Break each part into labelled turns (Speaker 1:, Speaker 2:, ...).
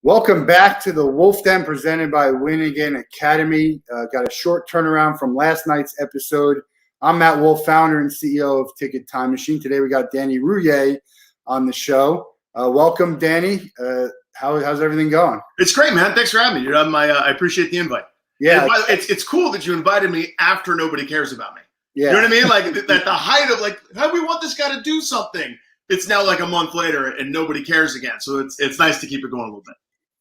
Speaker 1: Welcome back to the Wolff Den presented by Win Again Academy. Got a short turnaround from last night's episode. I'm Matt Wolff, founder and CEO of Ticket Time Machine. Today we got Danny Rouhier on the show. Welcome, Danny. How's everything going?
Speaker 2: It's great, man. Thanks for having me. I appreciate the invite.
Speaker 1: Yeah,
Speaker 2: it's cool that you invited me after nobody cares about me.
Speaker 1: Yeah.
Speaker 2: You know what I mean? Like at the height of like, how do we want this guy to do something? It's now like a month later and nobody cares again. So it's nice to keep it going a little bit.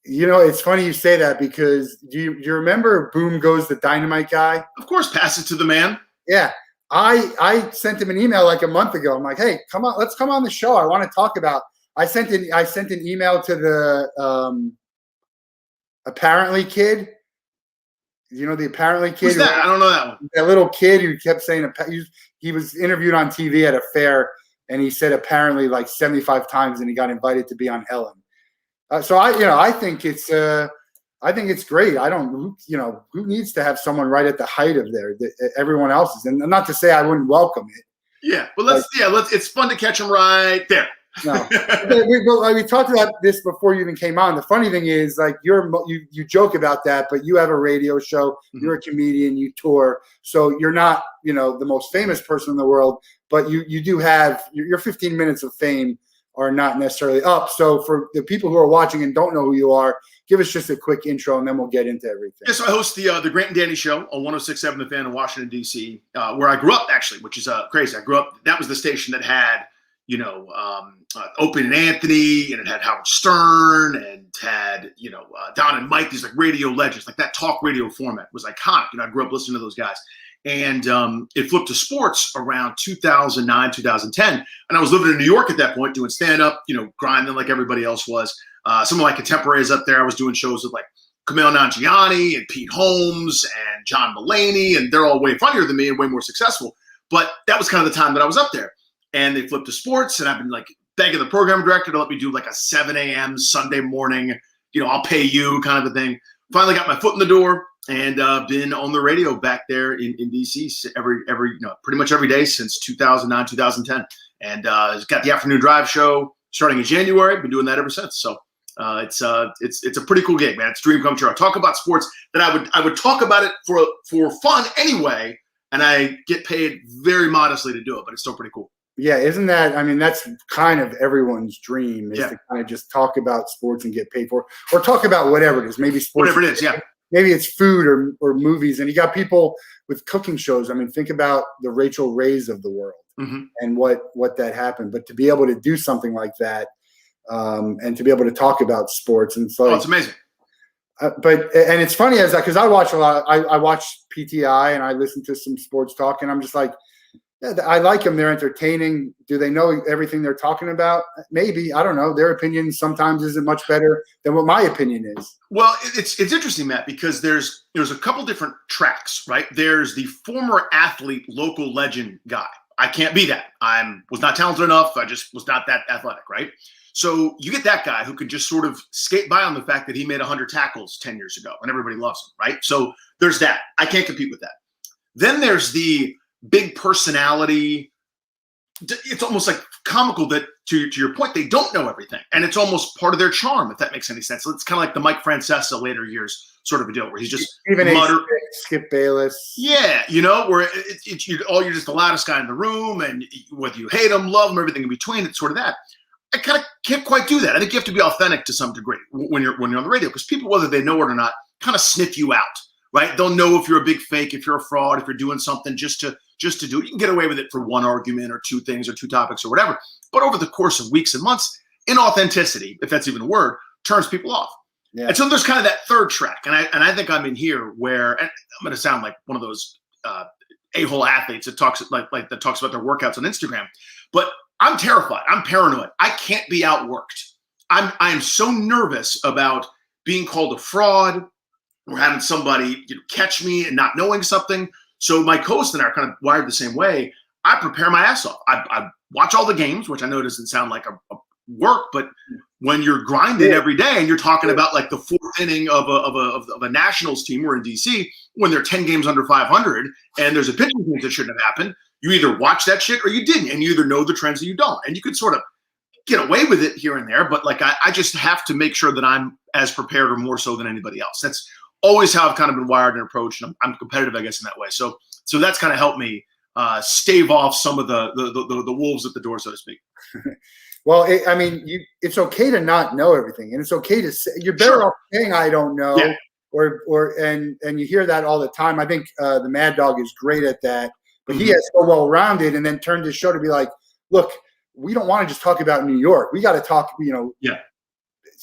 Speaker 1: You know, it's funny you say that because do you remember Boom Goes the Dynamite guy?
Speaker 2: Of course, pass it to the man.
Speaker 1: Yeah. I sent him an email like a month ago. I'm like, hey, come on, let's come on the show. I want to talk about. I sent an email to the apparently kid. You know the apparently kid.
Speaker 2: Who's that? I don't know that one.
Speaker 1: That little kid who kept saying he was interviewed on TV at a fair, and he said apparently like 75 times, and he got invited to be on Ellen. So I think it's great. I don't, who needs to have someone right at the height of everyone else's, and not to say I wouldn't welcome it.
Speaker 2: Yeah, but it's fun to catch them right there.
Speaker 1: No, we talked about this before you even came on. The funny thing is, like, you joke about that, but you have a radio show. Mm-hmm. You're a comedian. You tour, so you're not the most famous person in the world, but you do have your 15 minutes of fame are not necessarily up. So for the people who are watching and don't know who you are, give us just a quick intro, and then we'll get into everything.
Speaker 2: Yeah, so I host the Grant and Danny Show on 106.7 The Fan in Washington, D.C., where I grew up, actually, which is crazy. I grew up, that was the station that had, Opie and Anthony, and it had Howard Stern, and had, Don and Mike, these like radio legends. Like that talk radio format was iconic. I grew up listening to those guys. And it flipped to sports around 2009, 2010. And I was living in New York at that point doing stand-up, grinding like everybody else was. Some of my contemporaries up there, I was doing shows with like Kumail Nanjiani and Pete Holmes and John Mulaney, and they're all way funnier than me and way more successful. But that was kind of the time that I was up there. And they flipped to sports, and I've been like begging the program director to let me do like a 7 a.m. Sunday morning, I'll pay you kind of a thing. Finally got my foot in the door. And been on the radio back there in D.C. pretty much every day since 2009, 2010. And got the afternoon drive show starting in January. Been doing that ever since. So it's a pretty cool gig, man. It's a dream come true. I talk about sports that I would talk about it for fun anyway, and I get paid very modestly to do it, but it's still pretty cool.
Speaker 1: Yeah, isn't that? I mean, that's kind of everyone's dream is to kind of just talk about sports and get paid for it, or talk about whatever it is. Maybe sports.
Speaker 2: Whatever it is, yeah.
Speaker 1: Maybe it's food or movies. And you got people with cooking shows. I mean, think about the Rachel Rays of the world and what that happened. But to be able to do something like that and to be able to talk about sports. And so
Speaker 2: it's amazing.
Speaker 1: And it's funny because I watch a lot. I watch PTI and I listen to some sports talk, and I'm just like, yeah, I like them. They're entertaining. Do they know everything they're talking about? Maybe. I don't know. Their opinion sometimes isn't much better than what my opinion is.
Speaker 2: Well, it's interesting, Matt, because there's a couple different tracks, right? There's the former athlete, local legend guy. I can't be that. Was not talented enough. I just was not that athletic, right? So you get that guy who could just sort of skate by on the fact that he made 100 tackles 10 years ago, and everybody loves him, right? So there's that. I can't compete with that. Then there's the big personality. It's almost like comical that, to your point, they don't know everything, and it's almost part of their charm, if that makes any sense. So it's kind of like the Mike Francesa later years sort of a deal, where he's just
Speaker 1: even Skip Bayless.
Speaker 2: Yeah, where you're just the loudest guy in the room, and whether you hate him, love him, everything in between, it's sort of that. I kind of can't quite do that. I think you have to be authentic to some degree when you're on the radio, because people, whether they know it or not, kind of sniff you out, right? They'll know if you're a big fake, if you're a fraud, if you're doing something just to do it. You can get away with it for one argument or two things or two topics or whatever. But over the course of weeks and months, inauthenticity, if that's even a word, turns people off. Yeah. And so there's kind of that third track. And I think I'm in here where, and I'm going to sound like one of those a-hole athletes that talks about their workouts on Instagram. But I'm terrified. I'm paranoid. I can't be outworked. I'm so nervous about being called a fraud or having somebody catch me and not knowing something. So my co-host and I are kind of wired the same way. I prepare my ass off. I watch all the games, which I know doesn't sound like a work, but when you're grinding every day and you're talking about like the fourth inning of a Nationals team, we're in DC, when they're 10 games under 500 and there's a pitching change that shouldn't have happened, you either watch that shit or you didn't, and you either know the trends or you don't. And you could sort of get away with it here and there, but like I just have to make sure that I'm as prepared or more so than anybody else. That's always how I've kind of been wired and approached, and I'm competitive, I guess, in that way. So that's kind of helped me stave off some of the wolves at the door, so to speak.
Speaker 1: Well, I mean, it's okay to not know everything, and it's okay to say you're better off saying I don't know, and you hear that all the time. I think the Mad Dog is great at that, but he has so well rounded, and then turned his show to be like, look, we don't want to just talk about New York. We got to talk,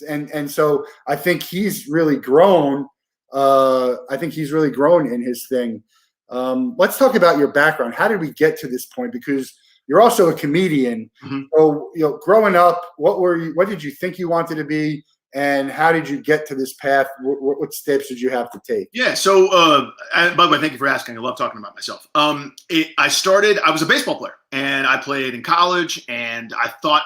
Speaker 1: and so I think he's really grown. I think he's really grown in his thing. Let's talk about your background. How did we get to this point? Because you're also a comedian. So, growing up, what did you think you wanted to be? And how did you get to this path? What steps did you have to take?
Speaker 2: Yeah. So, by the way, thank you for asking. I love talking about myself. I was a baseball player, and I played in college, and I thought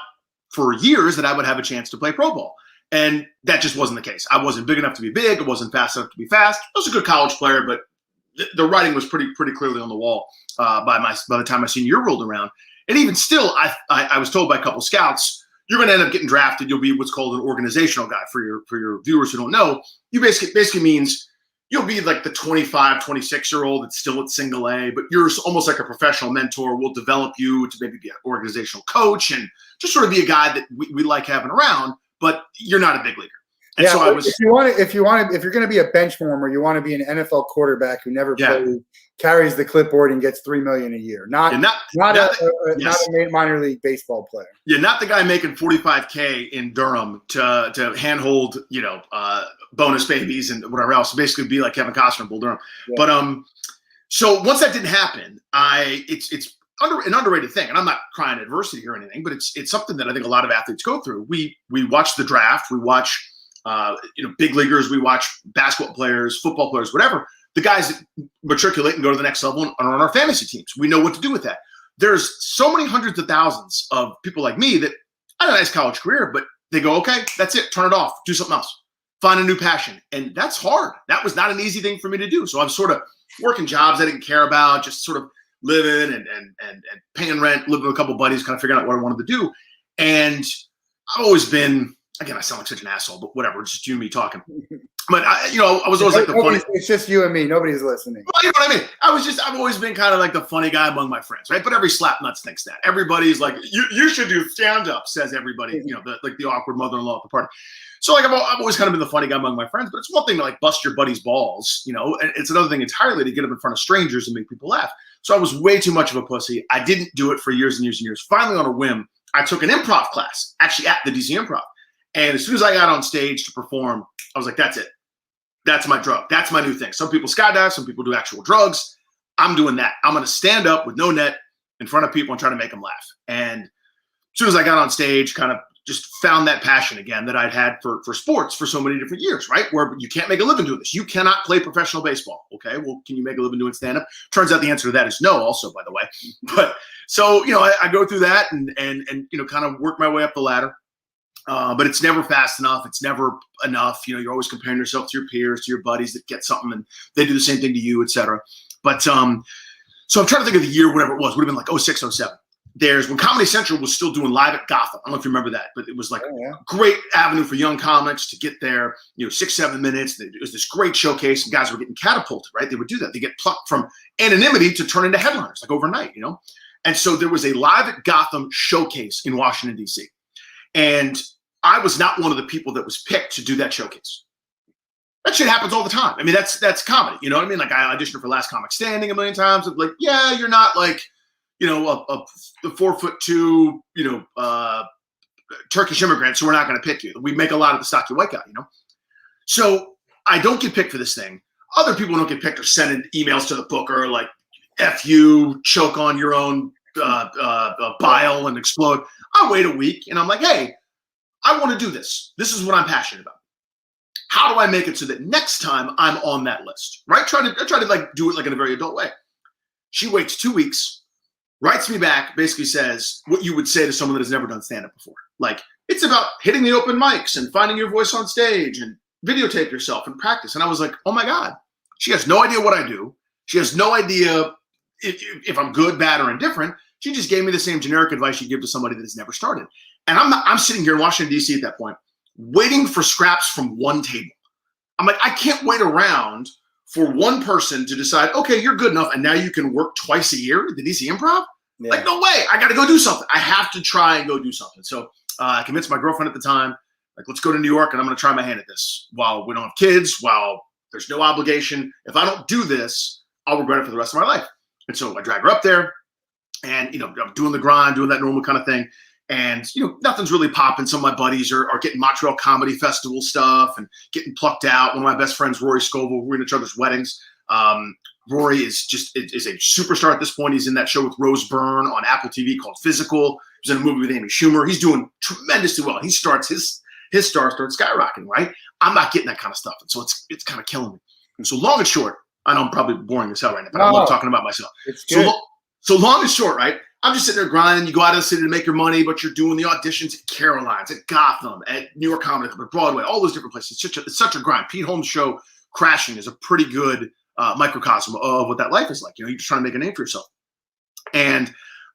Speaker 2: for years that I would have a chance to play pro ball. And that just wasn't the case. I wasn't big enough to be big. I wasn't fast enough to be fast. I was a good college player, but the writing was pretty clearly on the wall by the time my senior year rolled around. And even still, I was told by a couple scouts, you're going to end up getting drafted. You'll be what's called an organizational guy. For your viewers who don't know, you basically means you'll be like the 25, 26-year-old that's still at single A, but you're almost like a professional mentor. We'll develop you to maybe be an organizational coach and just sort of be a guy that we like having around, but you're not a big leaguer. And so I was.
Speaker 1: If you're going to be a bench warmer, you want to be an NFL quarterback who never played, carries the clipboard, and gets $3 million a year. Not a minor league baseball player.
Speaker 2: Yeah, not the guy making $45K in Durham to handhold bonus babies and whatever else. Basically, be like Kevin Costner in Bull Durham. Yeah. But so once that didn't happen, it's an underrated thing, and I'm not crying adversity or anything, but it's something that I think a lot of athletes go through. We watch the draft, we watch big leaguers, we watch basketball players, football players, whatever. The guys that matriculate and go to the next level and are on our fantasy teams. We know what to do with that. There's so many hundreds of thousands of people like me that I had a nice college career, but they go, okay, that's it, turn it off, do something else, find a new passion. And that's hard. That was not an easy thing for me to do. So I'm sort of working jobs I didn't care about, just sort of living and paying rent, living with a couple of buddies, kind of figuring out what I wanted to do. And I've always been, again, I sound like such an asshole, but whatever, it's just you and me talking. But I was always like the funny.
Speaker 1: It's just you and me. Nobody's listening.
Speaker 2: Well, you know what I mean? I've always been kind of like the funny guy among my friends, right? But every slapnuts thinks that. Everybody's like, you should do stand-up, says everybody, the awkward mother-in-law at the party. So like I've always kind of been the funny guy among my friends, but it's one thing to like bust your buddy's balls, and it's another thing entirely to get up in front of strangers and make people laugh. So I was way too much of a pussy. I didn't do it for years and years and years. Finally, on a whim, I took an improv class, actually at the DC Improv. And as soon as I got on stage to perform, I was like, that's it. That's my drug. That's my new thing. Some people skydive. Some people do actual drugs. I'm doing that. I'm going to stand up with no net in front of people and try to make them laugh. And as soon as I got on stage, kind of just found that passion again that I'd had for sports for so many different years, right? Where you can't make a living doing this. You cannot play professional baseball. Okay, well, can you make a living doing stand-up? Turns out the answer to that is no, also, by the way. But so, I go through that and kind of work my way up the ladder. But it's never fast enough. It's never enough. You're always comparing yourself to your peers, to your buddies that get something and they do the same thing to you, et cetera. But so I'm trying to think of the year, whatever it was. Would have been like 06, 07. There's when Comedy Central was still doing live at Gotham. I don't know if you remember that, but it was like a great avenue for young comics to get there, 6-7 minutes. It was this great showcase, and guys were getting catapulted, right? They would do that. They get plucked from anonymity to turn into headliners, like overnight, And so there was a live at Gotham showcase in Washington, D.C. And I was not one of the people that was picked to do that showcase. That shit happens all the time. I mean, that's comedy. You know what I mean? Like I auditioned for Last Comic Standing a million times. I'm like, yeah, you're not like, a 4'2", Turkish immigrant, so we're not going to pick you. We make a lot of the stocky white guy, So I don't get picked for this thing. Other people don't get picked or sending emails to the booker like, F you, choke on your own bile and explode. I wait a week and I'm like, hey, I want to do this. This is what I'm passionate about. How do I make it so that next time I'm on that list, right? I try to like do it like in a very adult way. She waits 2 weeks, writes me back, basically says what you would say to someone that has never done stand-up before. Like, it's about hitting the open mics and finding your voice on stage and videotape yourself and practice. And I was like, oh my God, she has no idea what I do. She has no idea if I'm good, bad, or indifferent. She just gave me the same generic advice you give to somebody that has never started. And I'm sitting here in Washington, D.C. at that point, waiting for scraps from one table. I'm like, I can't wait around for one person to decide, okay, you're good enough, and now you can work twice a year at the DC Improv? Yeah. Like, no way. I got to go do something. I have to try and go do something. So I convinced my girlfriend at the time, like, let's go to New York, and I'm going to try my hand at this. While we don't have kids, while there's no obligation, if I don't do this, I'll regret it for the rest of my life. And so I drag her up there, and, you know, I'm doing the grind, doing that normal kind of thing. And, you know, nothing's really popping. Some of my buddies are getting Montreal Comedy Festival stuff and getting plucked out. One of my best friends, Rory Scovel, we're in each other's weddings. Rory is a superstar at this point. He's in that show with Rose Byrne on Apple TV called Physical. He was in a movie with Amy Schumer. He's doing tremendously well. He starts his star starts skyrocketing, right? I'm not getting that kind of stuff. And so it's kind of killing me. And so long and short, I know I'm probably boring as hell right now, but I love talking about myself.
Speaker 1: It's good.
Speaker 2: So long and short, right? I'm just sitting there grinding. You go out of the city to make your money, but you're doing the auditions at Caroline's, at Gotham, at New York Comedy Club, at Broadway, all those different places. It's such a grind. Pete Holmes' show, Crashing, is a pretty good microcosm of what that life is like. You know, you're just trying to make a name for yourself. And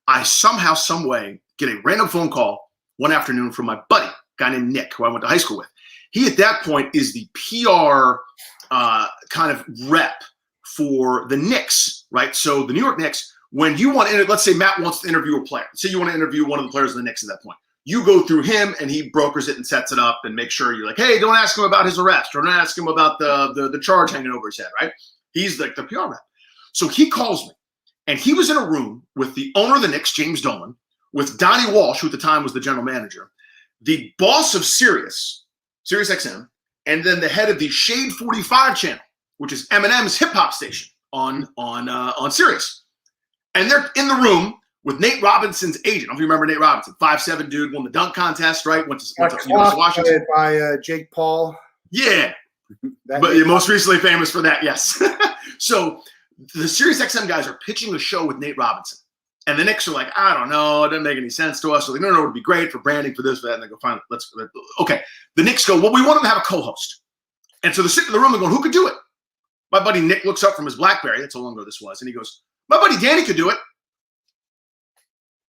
Speaker 2: I somehow, some way, get a random phone call one afternoon from my buddy, a guy named Nick, who I went to high school with. He, at that point, is the PR kind of rep for the Knicks, right? So the New York Knicks, when you want to, let's say Matt wants to interview a player. Say you want to interview one of the players of the Knicks at that point. You go through him, and he brokers it and sets it up and makes sure you're like, hey, don't ask him about his arrest, or don't ask him about the charge hanging over his head, right? He's like the PR rep. So he calls me, and he was in a room with the owner of the Knicks, James Dolan, with Donnie Walsh, who at the time was the general manager, the boss of Sirius XM, and then the head of the Shade 45 channel, which is Eminem's hip hop station on Sirius. And they're in the room with Nate Robinson's agent. I don't know if you remember Nate Robinson, 5'7" dude, won the dunk contest, right? Went to Washington.
Speaker 1: By Jake Paul.
Speaker 2: Yeah. But you're most recently famous for that, yes. So the Sirius XM guys are pitching a show with Nate Robinson. And the Knicks are like, I don't know. It doesn't make any sense to us. So they no, it'd be great for branding, for this, for that. And they go, fine, okay. The Knicks go, well, we want them to have a co-host. And so they're sitting in the room and going, who could do it? My buddy Nick looks up from his BlackBerry. That's how long ago this was. And he goes, my buddy Danny could do it.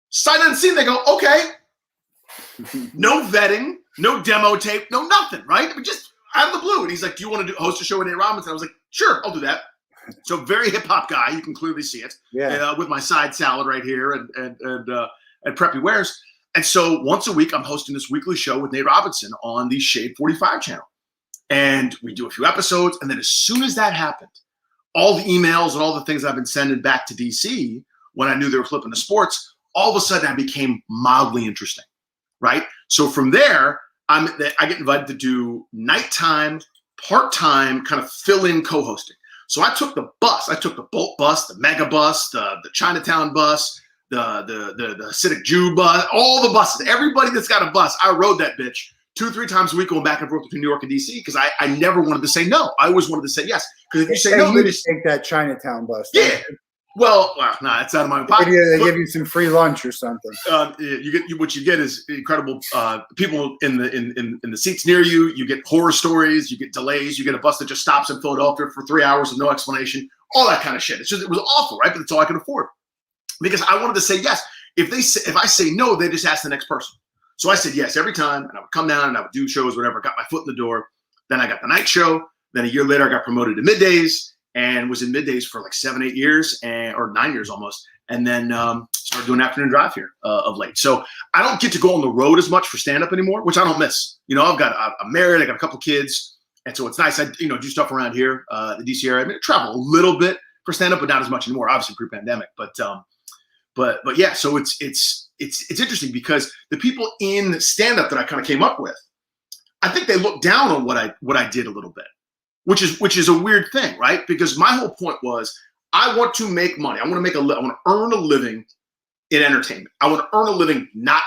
Speaker 2: Sight unseen, they go, okay. No vetting, no demo tape, no nothing, right? I mean, just out of the blue. And he's like, do you want to host a show with Nate Robinson? I was like, sure, I'll do that. So very hip hop guy. You can clearly see it. Yeah. With my side salad right here and preppy wares. And so once a week, I'm hosting this weekly show with Nate Robinson on the Shade 45 channel. And we do a few episodes. And then as soon as that happened, all the emails and all the things I've been sending back to DC when I knew they were flipping to sports, all of a sudden I became mildly interesting, right? So from there, I get invited to do nighttime, part-time kind of fill-in co-hosting. So I took the bus. I took the Bolt bus, the Mega bus, the Chinatown bus, the Hasidic Jew bus, all the buses. Everybody that's got a bus, I rode that bitch 2-3 times a week going back and forth between New York and DC because I never wanted to say no. I always wanted to say yes. Because if you say no,
Speaker 1: they just take that Chinatown bus.
Speaker 2: Yeah. Well, nah, it's out of my pocket.
Speaker 1: They give you some free lunch or something.
Speaker 2: What you get is incredible people in the seats near you. You get horror stories. You get delays. You get a bus that just stops in Philadelphia for 3 hours with no explanation. All that kind of shit. It was awful, right? But it's all I could afford because I wanted to say yes. If I say no, they just ask the next person. So I said yes every time, and I would come down and I would do shows, whatever. Got my foot in the door. Then I got the night show. Then a year later, I got promoted to middays. And was in middays for like 7-8 years or 9 years almost. And then started doing afternoon drive here of late. So I don't get to go on the road as much for stand-up anymore, which I don't miss. You know, I'm married. I got a couple kids. And so it's nice. I do stuff around here, the DC area. I mean, I travel a little bit for stand-up, but not as much anymore, obviously pre-pandemic. But yeah, so it's interesting because the people in stand-up that I kind of came up with, I think they look down on what I did a little bit. Which is a weird thing, right? Because my whole point was I want to make money. I want to earn a living in entertainment. I want to earn a living not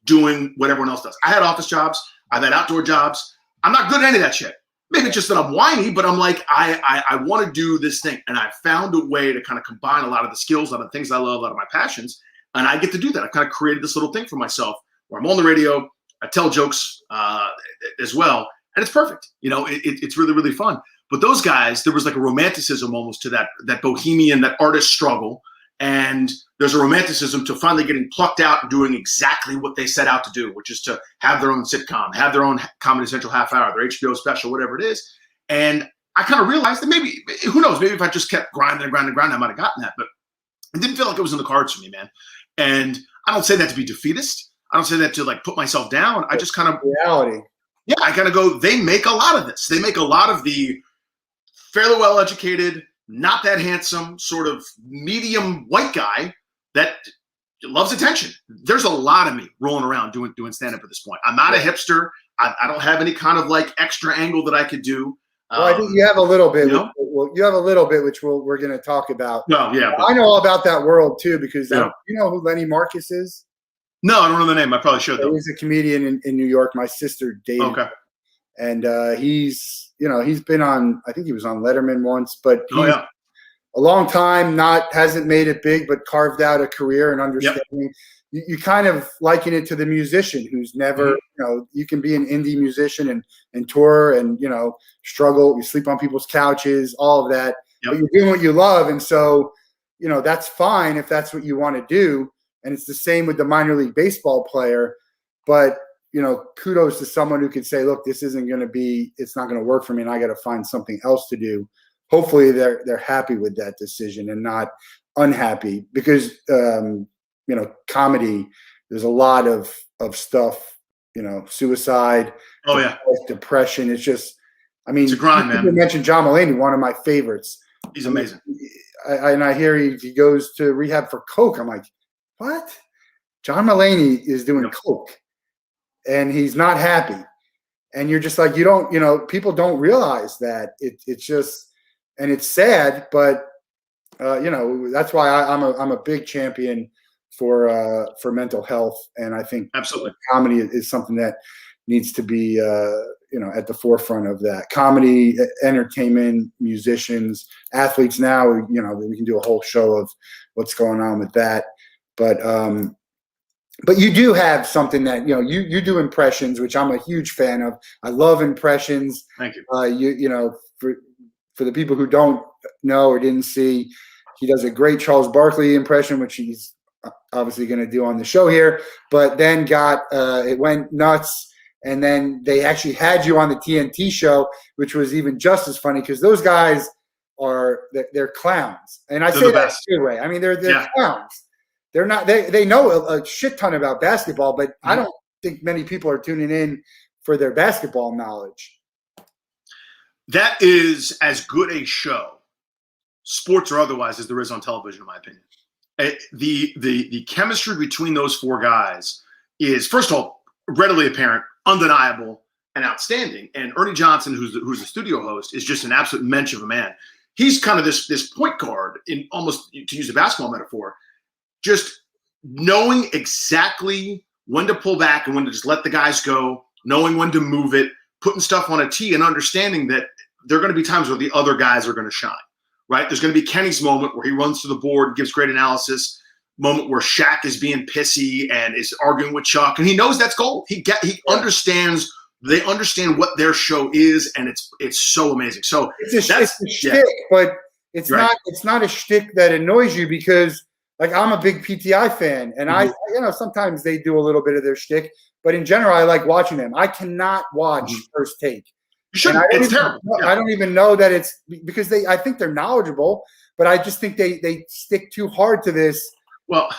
Speaker 2: doing what everyone else does. I had office jobs. I've had outdoor jobs. I'm not good at any of that shit. Maybe it's just that I'm whiny, but I'm like, I want to do this thing. And I found a way to kind of combine a lot of the skills, a lot of the things I love, a lot of my passions. And I get to do that. I've kind of created this little thing for myself where I'm on the radio. I tell jokes as well. And it's perfect. You know, it's really, really fun. But those guys, there was like a romanticism almost to that bohemian, that artist struggle. And there's a romanticism to finally getting plucked out and doing exactly what they set out to do, which is to have their own sitcom, have their own Comedy Central half hour, their HBO special, whatever it is. And I kind of realized that maybe, who knows, maybe if I just kept grinding, I might have gotten that. But it didn't feel like it was in the cards for me, man. And I don't say that to be defeatist. I don't say that to like put myself down. I just kind of
Speaker 1: reality.
Speaker 2: Yeah, I kind of go, they make a lot of this. They make a lot of the fairly well-educated, not that handsome, sort of medium white guy that loves attention. There's a lot of me rolling around doing stand-up at this point. I'm not a hipster. I don't have any kind of like extra angle that I could do.
Speaker 1: Well, I think you have a little bit.
Speaker 2: You know?
Speaker 1: You have a little bit, which we're going to talk about.
Speaker 2: No, yeah.
Speaker 1: I know all about that world too, because you know who Lenny Marcus is?
Speaker 2: No, I don't know the name. I probably should though.
Speaker 1: He's a comedian in New York. My sister dated.
Speaker 2: Okay.
Speaker 1: And he's been on. I think he was on Letterman once, but
Speaker 2: a
Speaker 1: long time hasn't made it big, but carved out a career and understanding. Yep. You kind of liken it to the musician who's never, you can be an indie musician and tour and, struggle. You sleep on people's couches, all of that. Yep. But you're doing what you love. And so, that's fine if that's what you want to do. And it's the same with the minor league baseball player. But, kudos to someone who could say, look, this isn't going to be, it's not going to work for me and I got to find something else to do. Hopefully they're happy with that decision and not unhappy because, comedy, there's a lot of stuff, suicide, depression. It's just,
Speaker 2: it's a grind, man.
Speaker 1: You mentioned John Mulaney, one of my favorites.
Speaker 2: He's amazing.
Speaker 1: I hear he goes to rehab for coke. I'm like, what? John Mulaney is doing coke and he's not happy. And you're just like, people don't realize that it's just, and it's sad, but that's why I'm a big champion for mental health, and I think
Speaker 2: absolutely
Speaker 1: comedy is something that needs to be at the forefront of that. Comedy, entertainment, musicians, athletes. Now we can do a whole show of what's going on with that, but you do have something that you do impressions, which I'm a huge fan of. I love impressions.
Speaker 2: Thank you.
Speaker 1: For the people who don't know or didn't see, he does a great Charles Barkley impression, which he's obviously going to do on the show here, but then it went nuts. And then they actually had you on the TNT show, which was even just as funny because those guys they're clowns. And I say that too, Ray. I mean, they're clowns. They're not, they know a shit ton about basketball, but I don't think many people are tuning in for their basketball knowledge.
Speaker 2: That is as good a show, sports or otherwise, as there is on television, in my opinion. The chemistry between those four guys is, first of all, readily apparent, undeniable, and outstanding. And Ernie Johnson, who's the studio host, is just an absolute mensch of a man. He's kind of this point guard, in almost, to use a basketball metaphor, just knowing exactly when to pull back and when to just let the guys go, knowing when to move it, putting stuff on a tee, and understanding that there are going to be times where the other guys are going to shine, right? There's going to be Kenny's moment where he runs to the board, gives great analysis, moment where Shaq is being pissy and is arguing with Chuck, and he knows that's gold. He understands. They understand what their show is, and it's so amazing. So
Speaker 1: it's a shtick, but it's not. It's not a shtick that annoys you because, like, I'm a big PTI fan, and I sometimes they do a little bit of their shtick, but in general, I like watching them. I cannot watch First Take.
Speaker 2: You shouldn't. It's terrible.
Speaker 1: I don't even know that it's because I think they're knowledgeable, but I just think they stick too hard to this.
Speaker 2: Well,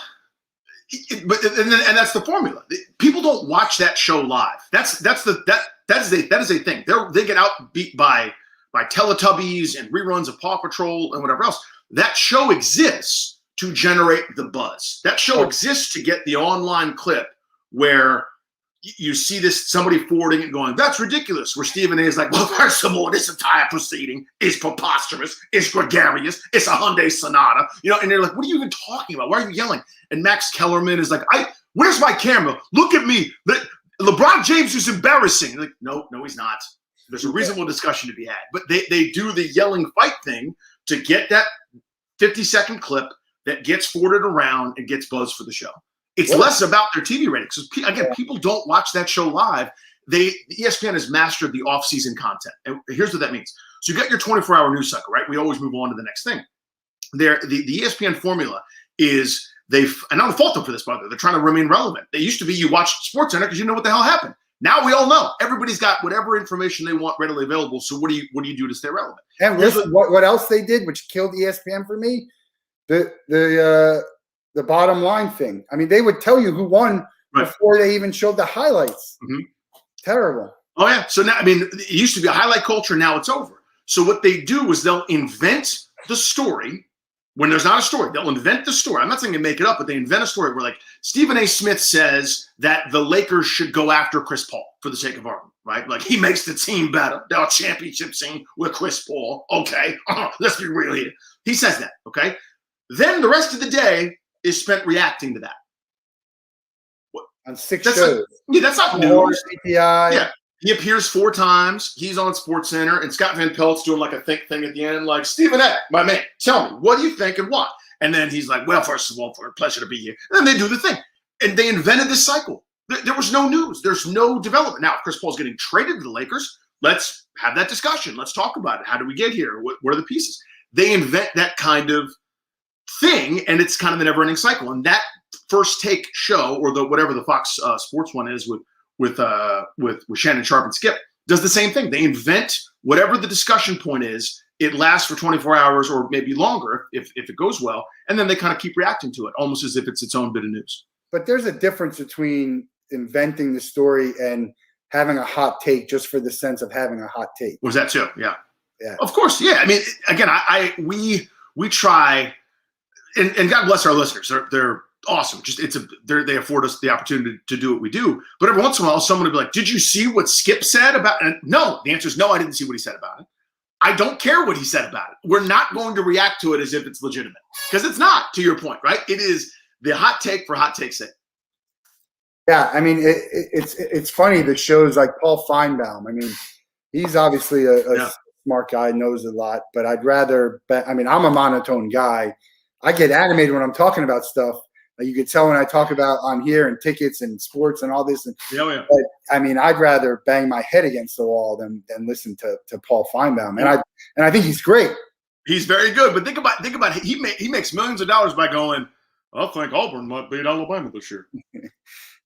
Speaker 2: and that's the formula. People don't watch that show live. That is a thing. They get outbeat by Teletubbies and reruns of Paw Patrol and whatever else. That show exists to generate the buzz. That show exists to get the online clip where you see somebody forwarding it going, that's ridiculous. Where Stephen A is like, well, first of all, this entire proceeding is preposterous, it's gregarious, it's a Hyundai Sonata, and they're like, what are you even talking about? Why are you yelling? And Max Kellerman is like, where's my camera? Look at me. LeBron James is embarrassing. Like, no, he's not. There's a reasonable discussion to be had. But they do the yelling fight thing to get that 50-second clip that gets forwarded around and gets buzz for the show. It's less about their TV ratings. Again, people don't watch that show live. ESPN has mastered the off-season content. And here's what that means. So you got your 24-hour news cycle, right? We always move on to the next thing. the ESPN formula is and I don't fault them for this, by the way. They're trying to remain relevant. They used to be you watched SportsCenter because you know what the hell happened. Now we all know. Everybody's got whatever information they want readily available. So what do you do to stay relevant?
Speaker 1: And listen, what else they did, which killed ESPN for me, the bottom line thing. I mean, they would tell you who won before they even showed the highlights.
Speaker 2: Mm-hmm.
Speaker 1: Terrible.
Speaker 2: Oh yeah. So now, I mean, it used to be a highlight culture. Now it's over. So what they do is they'll invent the story when there's not a story. They'll invent the story. I'm not saying they make it up, but they invent a story where, like, Stephen A. Smith says that the Lakers should go after Chris Paul for the sake of argument, right? Like, he makes the team better. They're a championship team with Chris Paul. Okay, let's be real here. He says that, okay? Then the rest of the day is spent reacting to that.
Speaker 1: On 6 shows.
Speaker 2: That's not news.
Speaker 1: CPI.
Speaker 2: Yeah. He appears 4 times. He's on SportsCenter, and Scott Van Pelt's doing like a think thing at the end, like, Stephen A., my man, tell me, what do you think and what? And then he's like, well, first of all, for a pleasure to be here. And then they do the thing. And they invented this cycle. There was no news. There's no development. Now, if Chris Paul's getting traded to the Lakers, let's have that discussion. Let's talk about it. How do we get here? What are the pieces? They invent that kind of thing, and it's kind of the never-ending cycle. And that First Take show, or whatever the Fox Sports one is with Shannon Sharp and Skip, does the same thing. They invent whatever the discussion point is. It lasts for 24 hours or maybe longer if it goes well, and then they kind of keep reacting to it, almost as if it's its own bit of news.
Speaker 1: But there's a difference between inventing the story and having a hot take just for the sense of having a hot take.
Speaker 2: Was that too? Yeah.
Speaker 1: Yeah.
Speaker 2: Of course. Yeah. I mean, again, we try, and God bless our listeners. They're awesome. Just they afford us the opportunity to do what we do. But every once in a while, someone will be like, "Did you see what Skip said about?" And no, the answer is no. I didn't see what he said about it. I don't care what he said about it. We're not going to react to it as if it's legitimate, because it's not. To your point, right? It is the hot take for hot take's sake.
Speaker 1: Yeah, I mean, it's funny. The shows like Paul Feinbaum. I mean, he's obviously a smart guy, knows a lot. But I'd rather. I mean, I'm a monotone guy. I get animated when I'm talking about stuff. You could tell when I talk about on here and tickets and sports and all this. And, But, I mean, I'd rather bang my head against the wall than listen to Paul Feinbaum. And I think he's great.
Speaker 2: He's very good. But think about it. He makes millions of dollars by going, I think Auburn might beat Alabama this year.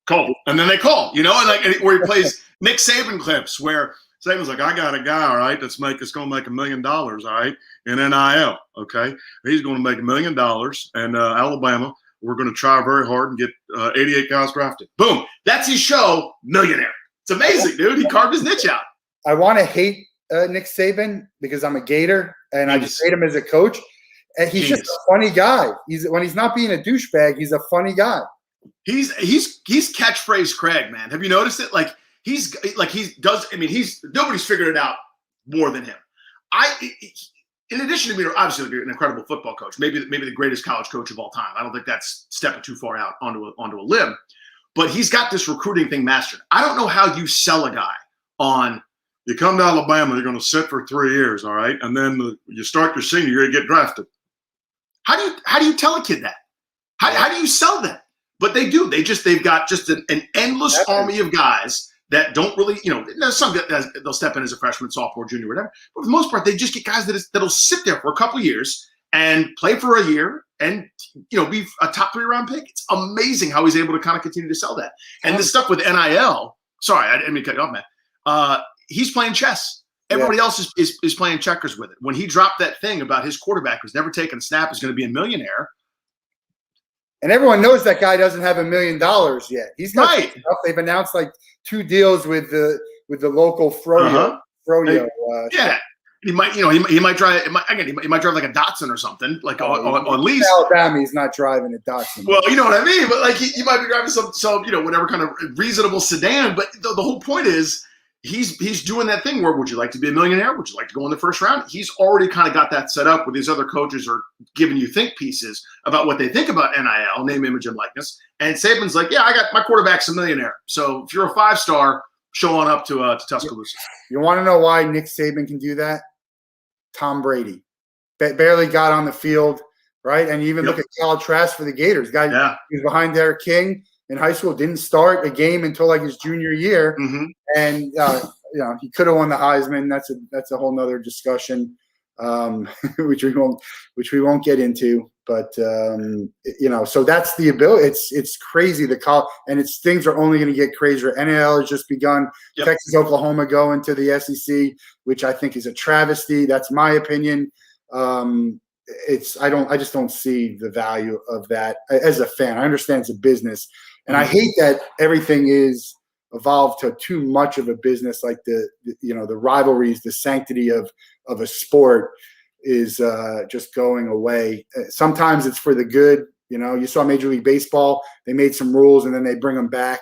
Speaker 2: Call. And then they call, and like where he plays Nick Saban clips where Saban's like, I got a guy, all right, that's going to make $1 million, all right, in NIL, okay? He's going to make $1 million, and Alabama, we're going to try very hard and get 88 guys drafted. Boom. That's his show, Millionaire. It's amazing, dude. He carved his niche out.
Speaker 1: I want to hate Nick Saban because I'm a Gator, and I just hate him as a coach. And he's just a funny guy. When he's not being a douchebag, he's a funny guy.
Speaker 2: He's catchphrase Craig, man. Have you noticed it? Nobody's figured it out more than him. In addition to being obviously an incredible football coach, maybe the greatest college coach of all time. I don't think that's stepping too far out onto a limb, but he's got this recruiting thing mastered. I don't know how you sell a guy on, you come to Alabama, you're going to sit for 3 years, all right, and then you start your senior year, you get drafted. How do you tell a kid that? How do you sell that? But they do. They've got just an endless army of guys that don't really, there's some guys they'll step in as a freshman, sophomore, junior, whatever. But for the most part, they just get guys that'll sit there for a couple of years and play for a year and, be a top 3 round pick. It's amazing how he's able to kind of continue to sell that. And this stuff with NIL, sorry, I didn't mean to cut you off, man. He's playing chess. Everybody else is playing checkers with it. When he dropped that thing about his quarterback who's never taken a snap is going to be a millionaire.
Speaker 1: And everyone knows that guy doesn't have $1 million yet. He's got
Speaker 2: right.
Speaker 1: Stuff. They've announced like 2 deals with the local Froyo.
Speaker 2: Yeah, he might drive. He might drive like a Datsun or something, like on lease.
Speaker 1: Alabama, he's not driving a Datsun.
Speaker 2: Well, you know what I mean. But like he might be driving some whatever kind of reasonable sedan. But the whole point is he's doing that thing where, would you like to be a millionaire? Would you like to go in the first round? He's already kind of got that set up where these other coaches are giving you think pieces about what they think about NIL, name, image, and likeness. And Saban's like, yeah, I got my quarterback's a millionaire. So if you're a 5-star, show on up to Tuscaloosa.
Speaker 1: You want to know why Nick Saban can do that? Tom Brady barely got on the field, right? And you even look at Kyle Trask for the Gators. Guy he was behind Derek King in high school, didn't start a game until like his junior year.
Speaker 2: Mm-hmm.
Speaker 1: And he could have won the Heisman. That's a whole nother discussion. which we won't get into. But so that's the ability. It's crazy. And things are only going to get crazier. NAL has just begun.
Speaker 2: Yep.
Speaker 1: Texas, Oklahoma go into the SEC, which I think is a travesty. That's my opinion. I just don't see the value of that as a fan. I understand it's a business, and I hate that everything is evolved to too much of a business, like the rivalries, the sanctity of a sport is just going away. Sometimes it's for the good. You saw Major League Baseball, they made some rules and then they bring them back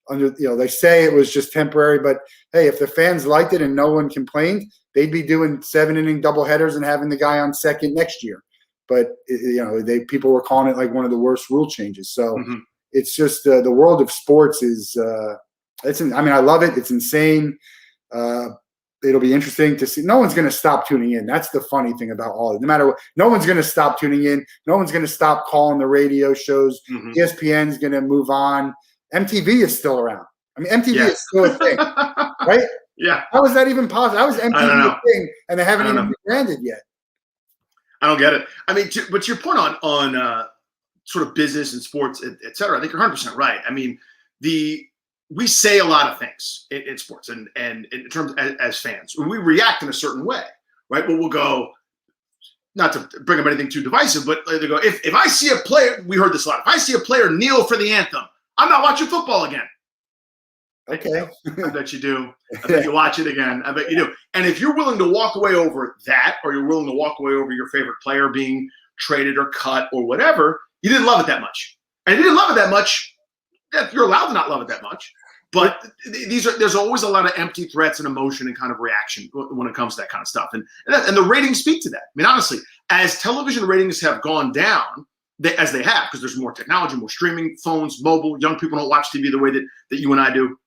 Speaker 1: they say it was just temporary, but hey, if the fans liked it and no one complained, they'd be doing 7-inning doubleheaders and having the guy on second next year. But people were calling it like one of the worst rule changes. So it's just the world of sports is I love it. It's insane. It'll be interesting to see. No one's going to stop tuning in. That's the funny thing about all of it. No matter what, no one's going to stop tuning in. No one's going to stop calling the radio shows. ESPN's going to move on. MTV is still around. I mean, MTV is still a thing, right?
Speaker 2: Yeah.
Speaker 1: How is that even possible? How is MTV a thing and they haven't even rebranded yet?
Speaker 2: I don't get it. I mean, but to your point on sort of business and sports, et cetera, I think you're 100% right. I mean, we say a lot of things in sports and in terms as fans. We react in a certain way, right? Well, we'll go, not to bring up anything too divisive, but they go, if I see a player, we heard this a lot, if I see a player kneel for the anthem, I'm not watching football again.
Speaker 1: Okay.
Speaker 2: I bet you do. I bet you watch it again. I bet you do. And if you're willing to walk away over that, or you're willing to walk away over your favorite player being traded or cut or whatever, you didn't love it that much. And you didn't love it that much, you're allowed to not love it that much. But there's always a lot of empty threats and emotion and kind of reaction when it comes to that kind of stuff. And the ratings speak to that. I mean, honestly, as television ratings have gone down, as they have, because there's more technology, more streaming, phones, mobile, young people don't watch TV the way that you and I do.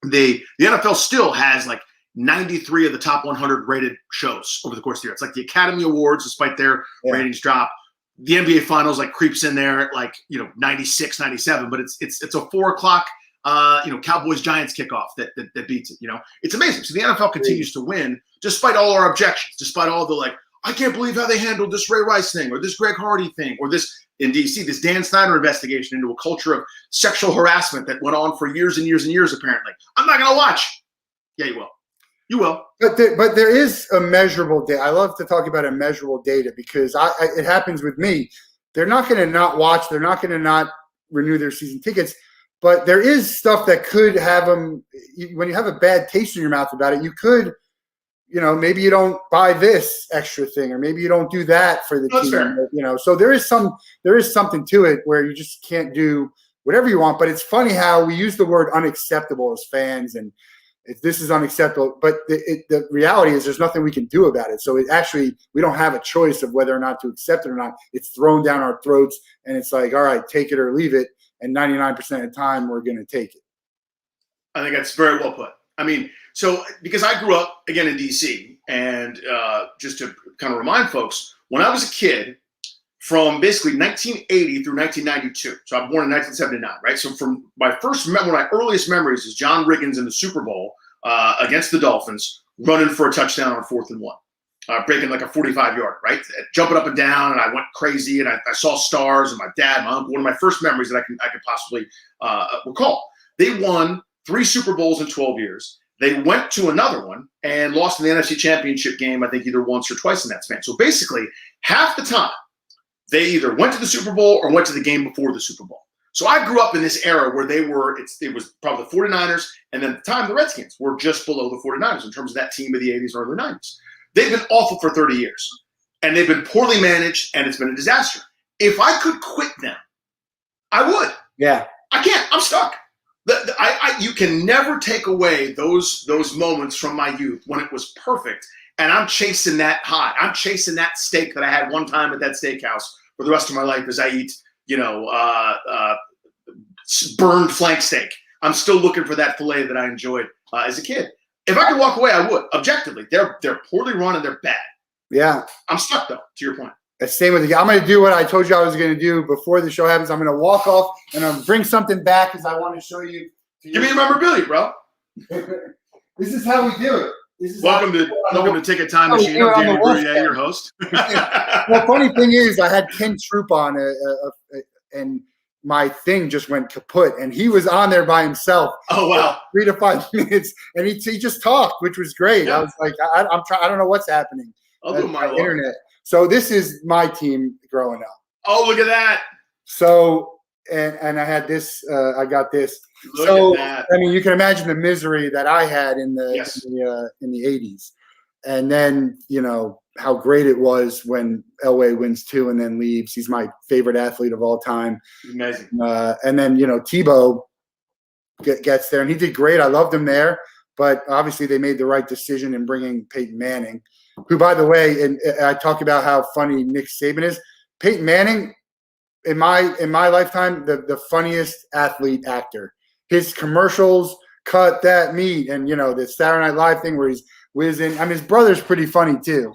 Speaker 2: The NFL still has like 93 of the top 100 rated shows over the course of the year. It's like the Academy Awards, despite their ratings drop. The NBA Finals like creeps in there at like 96, 97, but it's a 4:00 Cowboys Giants kickoff that beats it. It's amazing. So the NFL continues to win despite all our objections, despite all the I can't believe how they handled this Ray Rice thing or this Greg Hardy thing or this in DC, this Dan Snyder investigation into a culture of sexual harassment that went on for years and years and years, apparently. I'm not going to watch. Yeah, you will. You will.
Speaker 1: But there is a measurable data. I love to talk about a measurable data because it happens with me. They're not going to not watch. They're not going to not renew their season tickets. But there is stuff that could have them, when you have a bad taste in your mouth about it, you could, maybe you don't buy this extra thing, or maybe you don't do that for the
Speaker 2: That's
Speaker 1: team.
Speaker 2: Fair.
Speaker 1: So there is something to it where you just can't do whatever you want. But it's funny how we use the word unacceptable as fans, and this is unacceptable. But the reality is there's nothing we can do about it. So we don't have a choice of whether or not to accept it or not. It's thrown down our throats, and it's like, all right, take it or leave it. And 99% of the time, we're going to take it.
Speaker 2: I think that's very well put. I mean, so because I grew up, again, in D.C., and just to kind of remind folks, when I was a kid, from basically 1980 through 1992, so I'm born in 1979, right? So from one of my earliest memories is John Riggins in the Super Bowl against the Dolphins, running for a touchdown on 4th and 1. Breaking like a 45-yard, right? Jumping up and down, and I went crazy, and I saw stars, and my dad, my uncle, one of my first memories that I could possibly recall. They won 3 Super Bowls in 12 years. They went to another one and lost in the NFC Championship game, I think either once or twice in that span. So basically, half the time, they either went to the Super Bowl or went to the game before the Super Bowl. So I grew up in this era where it was probably the 49ers, and then at the time, the Redskins were just below the 49ers in terms of that team of the 80s or early 90s. They've been awful for 30 years, and they've been poorly managed, and it's been a disaster. If I could quit them, I would.
Speaker 1: Yeah.
Speaker 2: I can't. I'm stuck. You can never take away those moments from my youth when it was perfect, and I'm chasing that high. I'm chasing that steak that I had one time at that steakhouse for the rest of my life as I eat, burned flank steak. I'm still looking for that filet that I enjoyed as a kid. If I could walk away, I would. Objectively, they're poorly run and they're bad.
Speaker 1: Yeah.
Speaker 2: I'm stuck, though, to your point.
Speaker 1: Same with the. I'm going to do what I told you I was going to do before the show happens. I'm going to walk off and I'm bring something back because I want to show you.
Speaker 2: Give me your memorabilia, bro.
Speaker 1: This is how we do it.
Speaker 2: Welcome to Take a Time Machine. I'm Danny Rouhier, your host.
Speaker 1: The funny thing is, I had Ken Troop on, and my thing just went kaput, and he was on there by himself.
Speaker 2: Oh wow!
Speaker 1: 3 to 5 minutes, and he just talked, which was great. Yeah. I was like, I don't know what's happening.
Speaker 2: I'll do my
Speaker 1: internet. So this is my team growing up.
Speaker 2: Oh, look at that!
Speaker 1: So and I had this. I got this.
Speaker 2: Look at that.
Speaker 1: I mean, you can imagine the misery that I had in the in the 80s, and then how great it was when Elway wins 2 and then leaves. He's my favorite athlete of all time.
Speaker 2: Amazing.
Speaker 1: And then Tebow gets there, and he did great. I loved him there, but obviously they made the right decision in bringing Peyton Manning, who, by the way, and I talk about how funny Nick Saban is. Peyton Manning, in my lifetime, the funniest athlete actor. His commercials, cut that meat, and the Saturday Night Live thing where he's whizzing. I mean, his brother's pretty funny too,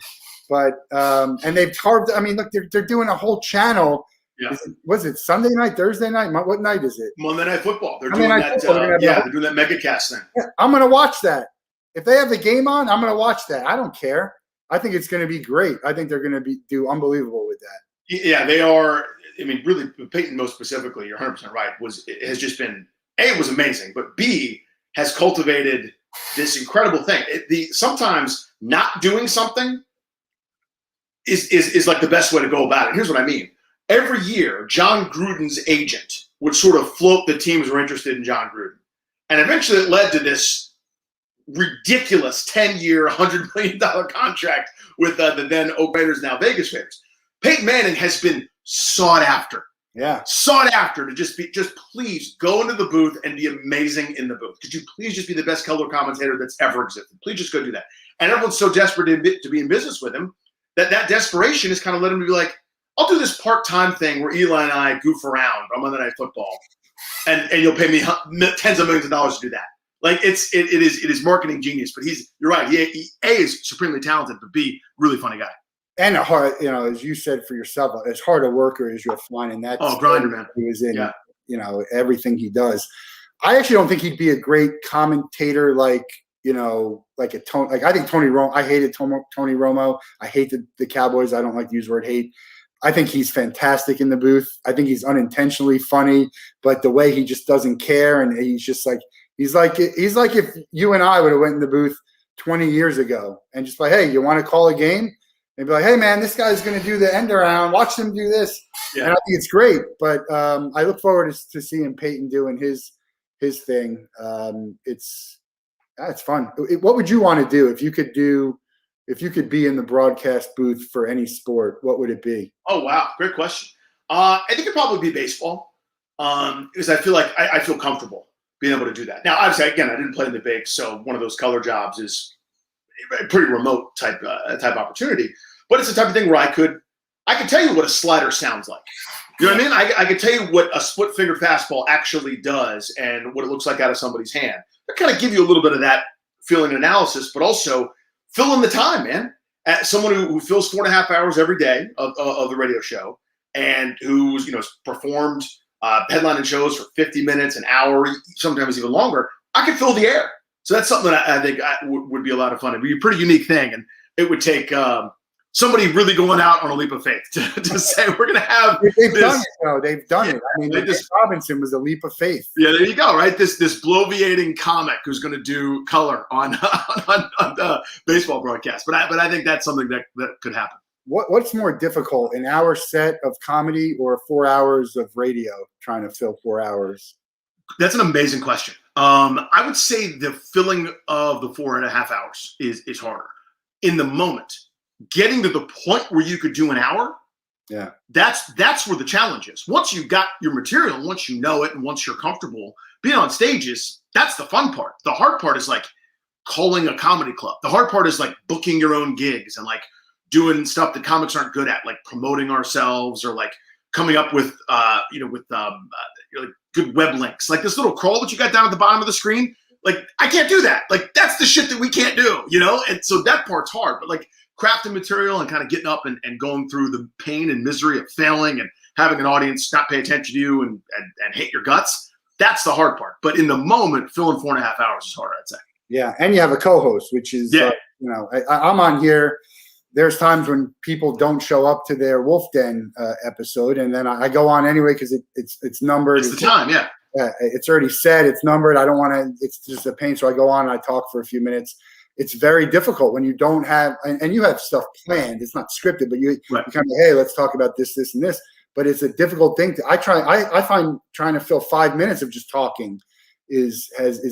Speaker 1: but and they've carved. I mean, look, they're doing a whole channel.
Speaker 2: Yeah.
Speaker 1: Was it Sunday night, Thursday night? What night is it?
Speaker 2: Monday Night Football. They're doing that. They're doing that mega cast thing.
Speaker 1: Yeah, I'm gonna watch that. If they have the game on, I'm gonna watch that. I don't care. I think it's gonna be great. I think they're gonna do unbelievable with that.
Speaker 2: Yeah, they are. I mean, really, Peyton, most specifically, you're 100% right. It has just been. A, it was amazing, but B, has cultivated this incredible thing. Sometimes not doing something is like the best way to go about it. Here's what I mean. Every year, John Gruden's agent would sort of float the teams who were interested in John Gruden. And eventually it led to this ridiculous 10-year, $100 million contract with the then Oakland Raiders, now Vegas Raiders. Peyton Manning has been sought after.
Speaker 1: Yeah.
Speaker 2: Sought after to just please go into the booth and be amazing in the booth. Could you please just be the best color commentator that's ever existed? Please just go do that. And everyone's so desperate to be in business with him that desperation has kind of led him to be like, I'll do this part-time thing where Eli and I goof around on Monday Night Football, and you'll pay me tens of millions of dollars to do that. Like it is marketing genius. But you're right. He A, is supremely talented, but B, really funny guy.
Speaker 1: And a hard, as you said for yourself, as hard a worker as you'll find in that.
Speaker 2: Grinder, man.
Speaker 1: He was in, everything he does. I actually don't think he'd be a great commentator like a Tony. Like I think Tony Romo. I hated Tony Romo. I hate the Cowboys. I don't like to use the word hate. I think he's fantastic in the booth. I think he's unintentionally funny, but the way he just doesn't care, and he's just like he's like if you and I would have went in the booth 20 years ago and just like, hey, you want to call a game? And be like, hey, man, this guy's going to do the end around. Watch him do this. Yeah. And I think it's great. But I look forward to seeing Peyton doing his thing. It's fun. What would you want to do if you could be in the broadcast booth for any sport? What would it be?
Speaker 2: Oh, wow. Great question. I think it'd probably be baseball because I feel like I feel comfortable being able to do that. Now, obviously, again, I didn't play in the big, so one of those color jobs is a pretty remote type opportunity. But it's the type of thing where I could tell you what a slider sounds like. You know what I mean? I could tell you what a split finger fastball actually does and what it looks like out of somebody's hand. That kind of give you a little bit of that feeling analysis, but also fill in the time, man. As someone who fills 4.5 hours every day of the radio show and who's performed headlining shows for 50 minutes, an hour, sometimes even longer, I could fill the air. So that's something that I think would be a lot of fun. It'd be a pretty unique thing, and it would take somebody really going out on a leap of faith to say we're going to have.
Speaker 1: They've done it, though. They've done it. I mean, Robinson was a leap of faith.
Speaker 2: Yeah, there you go. Right, this bloviating comic who's going to do color on the baseball broadcast. But I think that's something that could happen.
Speaker 1: What's more difficult, an hour set of comedy or 4 hours of radio? Trying to fill 4 hours.
Speaker 2: That's an amazing question. I would say the filling of the 4.5 hours is harder. In the moment, getting to the point where you could do an hour,
Speaker 1: yeah,
Speaker 2: that's where the challenge is. Once you got your material, once you know it, and once you're comfortable being on stages, that's the fun part. The hard part is like calling a comedy club. The hard part is like booking your own gigs and like doing stuff that comics aren't good at, like promoting ourselves or like coming up with good web links, like this little crawl that you got down at the bottom of the screen. Like I can't do that. Like that's the shit that we can't do, And so that part's hard. But like crafting material and kind of getting up and going through the pain and misery of failing and having an audience not pay attention to you and hate your guts, that's the hard part. But in the moment, filling 4.5 hours is hard, I'd say.
Speaker 1: Yeah, and you have a co-host, which is I'm on here. There's times when people don't show up to their Wolf Den episode, and then I go on anyway because it's numbered.
Speaker 2: It's the time, yeah.
Speaker 1: It's already set. It's numbered. I don't want to. It's just a pain. So I go on and I talk for a few minutes. It's very difficult when you don't have, and you have stuff planned. It's not scripted, but you kind of, hey, let's talk about this, this, and this. But it's a difficult thing I find trying to fill 5 minutes of just talking is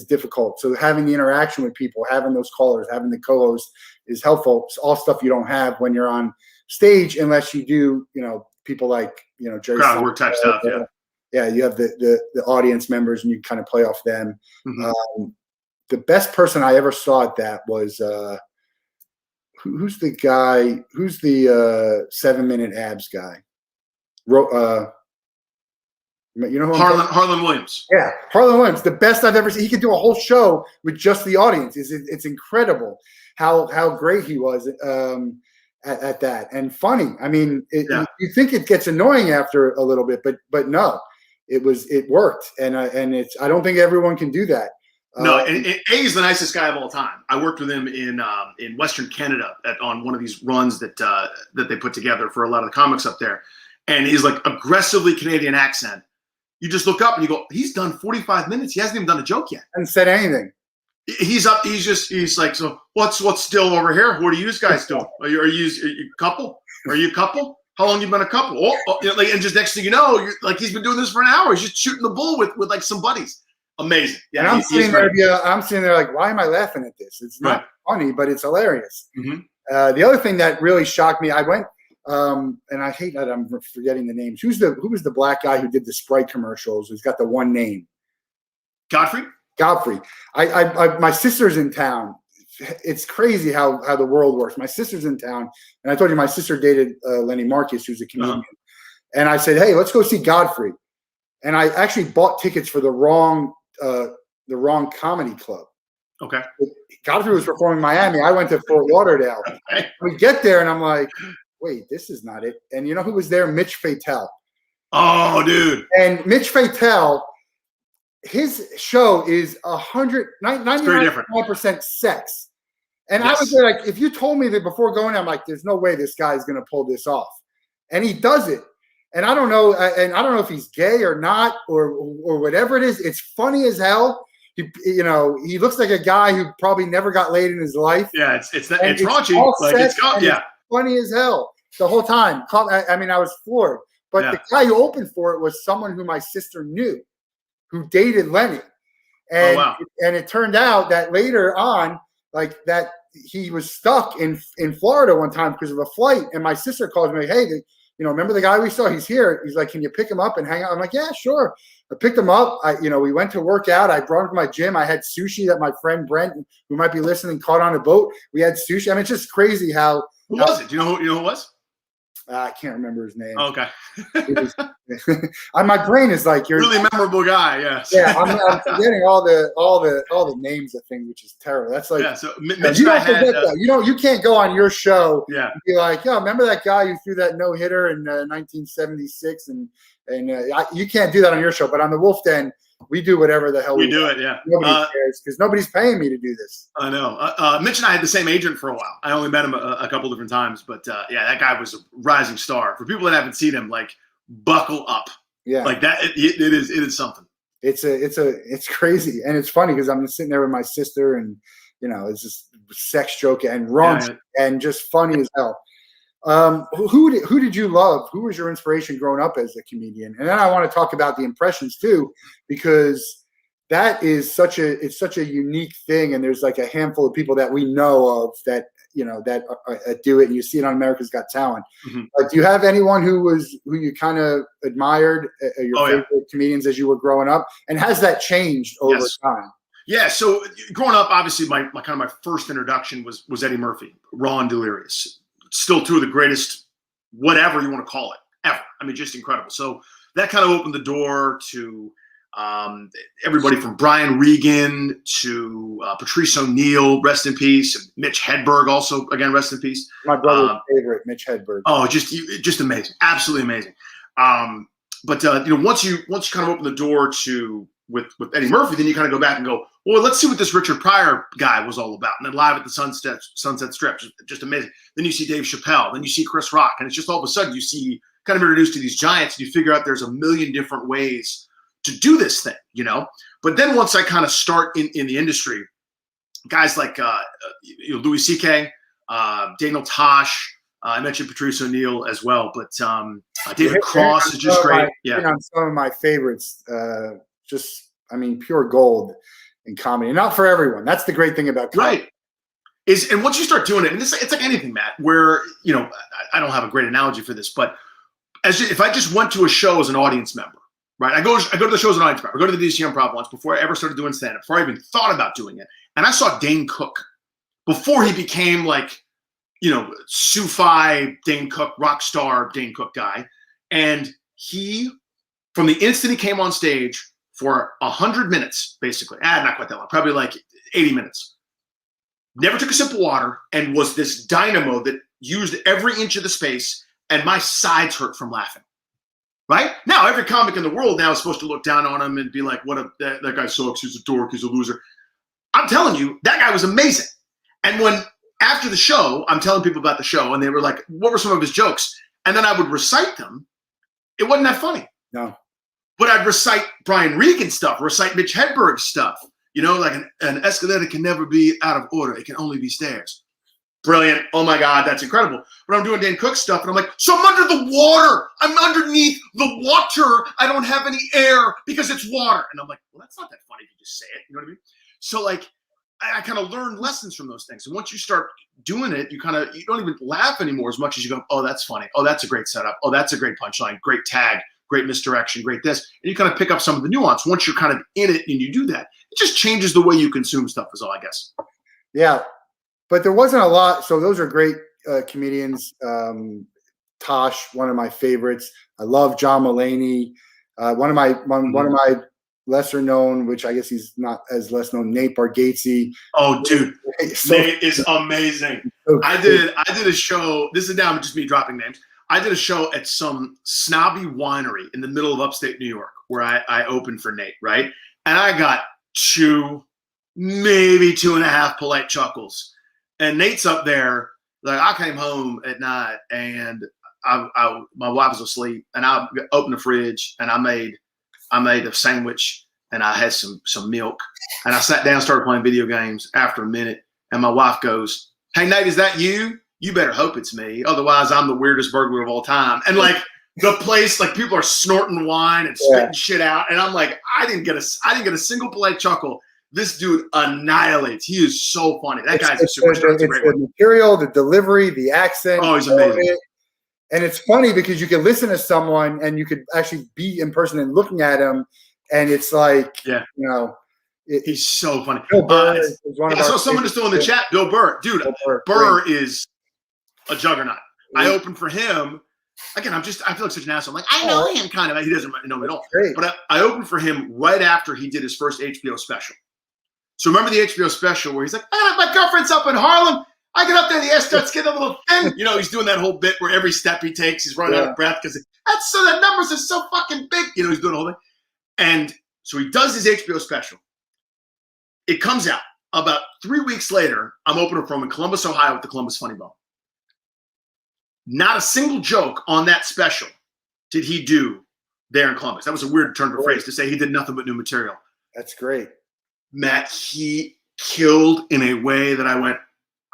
Speaker 1: difficult. So having the interaction with people, having those callers, having the co-host is helpful. It's all stuff you don't have when you're on stage, unless you do, people like, Jerry
Speaker 2: crowd work type stuff. Yeah.
Speaker 1: Yeah. You have the audience members and you kind of play off them.
Speaker 2: Mm-hmm.
Speaker 1: The best person I ever saw at that was, who's the guy, who's the 7-minute abs guy?
Speaker 2: Harlan Williams.
Speaker 1: Yeah, Harlan Williams, the best I've ever seen. He could do a whole show with just the audience. It's incredible how great he was at that, and funny. I mean, you think it gets annoying after a little bit, but no, it worked, and I don't think everyone can do that.
Speaker 2: No, and A is the nicest guy of all time. I worked with him in Western Canada on one of these runs that they put together for a lot of the comics up there, and his like aggressively Canadian accent. You just look up and you go, he's done 45 minutes. He hasn't even done a joke yet.
Speaker 1: Hasn't said anything.
Speaker 2: He's up. He's like, so what's still over here? What are you guys doing? Are you a couple? Are you a couple? How long you been a couple? And just next thing you know, you're like, he's been doing this for an hour. He's just shooting the bull with like some buddies. Amazing. Yeah,
Speaker 1: and I'm sitting there like, why am I laughing at this? It's not funny, but it's hilarious.
Speaker 2: Mm-hmm.
Speaker 1: The other thing that really shocked me, I went, and I hate that I'm forgetting the names. Who was the black guy who did the Sprite commercials? Who's got the one name?
Speaker 2: Godfrey.
Speaker 1: My sister's in town. It's crazy how the world works. My sister's in town, and I told you my sister dated Lenny Marcus, who's a comedian. And I said, hey, let's go see Godfrey. And I actually bought tickets for the wrong comedy club.
Speaker 2: Okay.
Speaker 1: Godfrey was performing in Miami. I went to Fort Lauderdale. Okay. We get there, and I'm like, wait, this is not it. And you know who was there? Mitch Fatel.
Speaker 2: Oh, dude.
Speaker 1: And Mitch Fatel, his show is 99% sex. And I was there, like, if you told me that before going, I'm like, there's no way this guy is going to pull this off. And he does it. And I don't know if he's gay or not or whatever it is. It's funny as hell. He looks like a guy who probably never got laid in his life.
Speaker 2: Yeah, it's raunchy. It's
Speaker 1: funny as hell the whole time. I mean, I was floored. But the guy who opened for it was someone who my sister knew, who dated Lenny. And and it turned out that later on, like that he was stuck in Florida one time because of a flight. And my sister calls me, hey, remember the guy we saw? He's here. He's like, can you pick him up and hang out? I'm like, yeah, sure. I picked him up. We went to work out. I brought him to my gym. I had sushi that my friend Brent, who might be listening, caught on a boat. We had sushi. I mean, it's just crazy how.
Speaker 2: Who was it? Do you know who it was?
Speaker 1: I can't remember his name.
Speaker 2: Oh, okay.
Speaker 1: My brain is like, you're
Speaker 2: really memorable guy. Yes.
Speaker 1: Yeah. I'm forgetting all the names of things, which is terrible. That's like,
Speaker 2: So Mitch you
Speaker 1: don't forget that. You can't go on your show.
Speaker 2: Yeah.
Speaker 1: And be like, remember that guy who threw that no hitter in 1976, and you can't do that on your show. But on the Wolf Den, we do whatever the hell we
Speaker 2: do it. Yeah.
Speaker 1: Nobody cares because nobody's paying me to do this.
Speaker 2: I know. Mitch and I had the same agent for a while. I only met him a couple different times, but that guy was a rising star. For people that haven't seen him, like, buckle up. Yeah. Like that. It is something.
Speaker 1: It's crazy, and it's funny because I'm just sitting there with my sister, and it's just sex joke and raunchy and just funny as hell. Who did you love? Who was your inspiration growing up as a comedian? And then I want to talk about the impressions too, because that is such a unique thing. And there's like a handful of people that we know of that do it, and you see it on America's Got Talent.
Speaker 2: Mm-hmm.
Speaker 1: Do you have anyone who you kind of admired, your favorite comedians as you were growing up, and has that changed over time?
Speaker 2: Yeah, so growing up, obviously my first introduction was Eddie Murphy, Raw and Delirious. Still two of the greatest, whatever you want to call it, ever. I mean, just incredible. So that kind of opened the door to everybody from Brian Regan to Patrice O'Neill, rest in peace. And Mitch Hedberg, also, again, rest in peace.
Speaker 1: My brother's favorite, Mitch Hedberg.
Speaker 2: Oh, just amazing. Absolutely amazing. But once you kind of open the door to with Eddie Murphy, then you kind of go back and go, well, let's see what this Richard Pryor guy was all about. And then Live at the Sunset Strip, just amazing. Then you see Dave Chappelle, then you see Chris Rock, and it's just all of a sudden you see kind of introduced to these giants, and you figure out there's a million different ways to do this thing, you know? But then once I kind of start in the industry, guys like Louis C.K., Daniel Tosh, I mentioned Patrice O'Neill as well, but David Cross is just great. Yeah,
Speaker 1: on some of my favorites, pure gold in comedy. Not for everyone. That's the great thing about comedy.
Speaker 2: Right. And once you start doing it, and it's like anything, Matt, where, you know, I don't have a great analogy for this, but if I just went to a show as an audience member, right? I go to the show as an audience member. I go to the DC Improv once before I ever started doing stand-up, before I even thought about doing it. And I saw Dane Cook before he became like, you know, Sufi Dane Cook, rock star Dane Cook guy. And he, from the instant he came on stage for 100 minutes, basically, not quite that long, probably like 80 minutes, never took a sip of water and was this dynamo that used every inch of the space, and my sides hurt from laughing. Right? Now, every comic in the world now is supposed to look down on him and be like, that guy sucks, he's a dork, he's a loser. I'm telling you, that guy was amazing. And when, after the show, I'm telling people about the show, and they were like, what were some of his jokes? And then I would recite them. It wasn't that funny.
Speaker 1: No.
Speaker 2: But I'd recite Brian Regan stuff, recite Mitch Hedberg stuff. You know, like an escalator can never be out of order. It can only be stairs. Brilliant. Oh, my God, that's incredible. But I'm doing Dan Cook stuff, and I'm like, so I'm under the water. I'm underneath the water. I don't have any air because it's water. And I'm like, well, that's not that funny if you just say it. You know what I mean? So, like, I kind of learned lessons from those things. And once you start doing it, you don't even laugh anymore as much as you go, oh, that's funny. Oh, that's a great setup. Oh, that's a great punchline. Great tag. Great misdirection. Great this. And you kind of pick up some of the nuance. Once you're kind of in it and you do that, it just changes the way you consume stuff is all, I guess.
Speaker 1: Yeah. But there wasn't a lot. So those are great comedians. Tosh, one of my favorites. I love John Mulaney. One of my lesser known, which I guess he's not as less known, Nate Bargatze.
Speaker 2: Oh, dude, Nate is amazing. Okay. I did a show. This is now just me dropping names. I did a show at some snobby winery in the middle of upstate New York where I opened for Nate, right? And I got 2, maybe 2.5 polite chuckles. And Nate's up there, like, I came home at night and my wife was asleep, and I opened the fridge and I made a sandwich and I had some milk, and I sat down, started playing video games. After a minute, and my wife goes, "Hey Nate, is that you? You better hope it's me. Otherwise, I'm the weirdest burglar of all time." And like the place, like people are snorting wine and spitting shit out, and I'm like, I didn't get a single polite chuckle. This dude annihilates. He is so funny. That guy's a superstar.
Speaker 1: It's the material, the delivery, the accent.
Speaker 2: Oh, he's amazing.
Speaker 1: And it's funny because you can listen to someone and you could actually be in person and looking at him, and it's like, you know,
Speaker 2: he's so funny.
Speaker 1: Bill Burr is one of our
Speaker 2: so someone is still in the chat. Bill Burr, dude. Burr is a juggernaut. I opened for him. Again, I feel like such an asshole. I'm like, I know him kind of. He doesn't know me at all. But I opened for him right after he did his first HBO special. So remember the HBO special where he's like, my girlfriend's up in Harlem. I get up there, the air starts getting a little thin. You know, he's doing that whole bit where every step he takes, he's running out of breath because the numbers are so fucking big. You know, he's doing the whole thing. And so he does his HBO special. It comes out. About 3 weeks later, I'm opening for him in Columbus, Ohio with the Columbus Funny Bone. Not a single joke on that special did he do there in Columbus. That was a weird turn of phrase to say he did nothing but new material.
Speaker 1: That's great.
Speaker 2: Matt, he killed in a way that I went,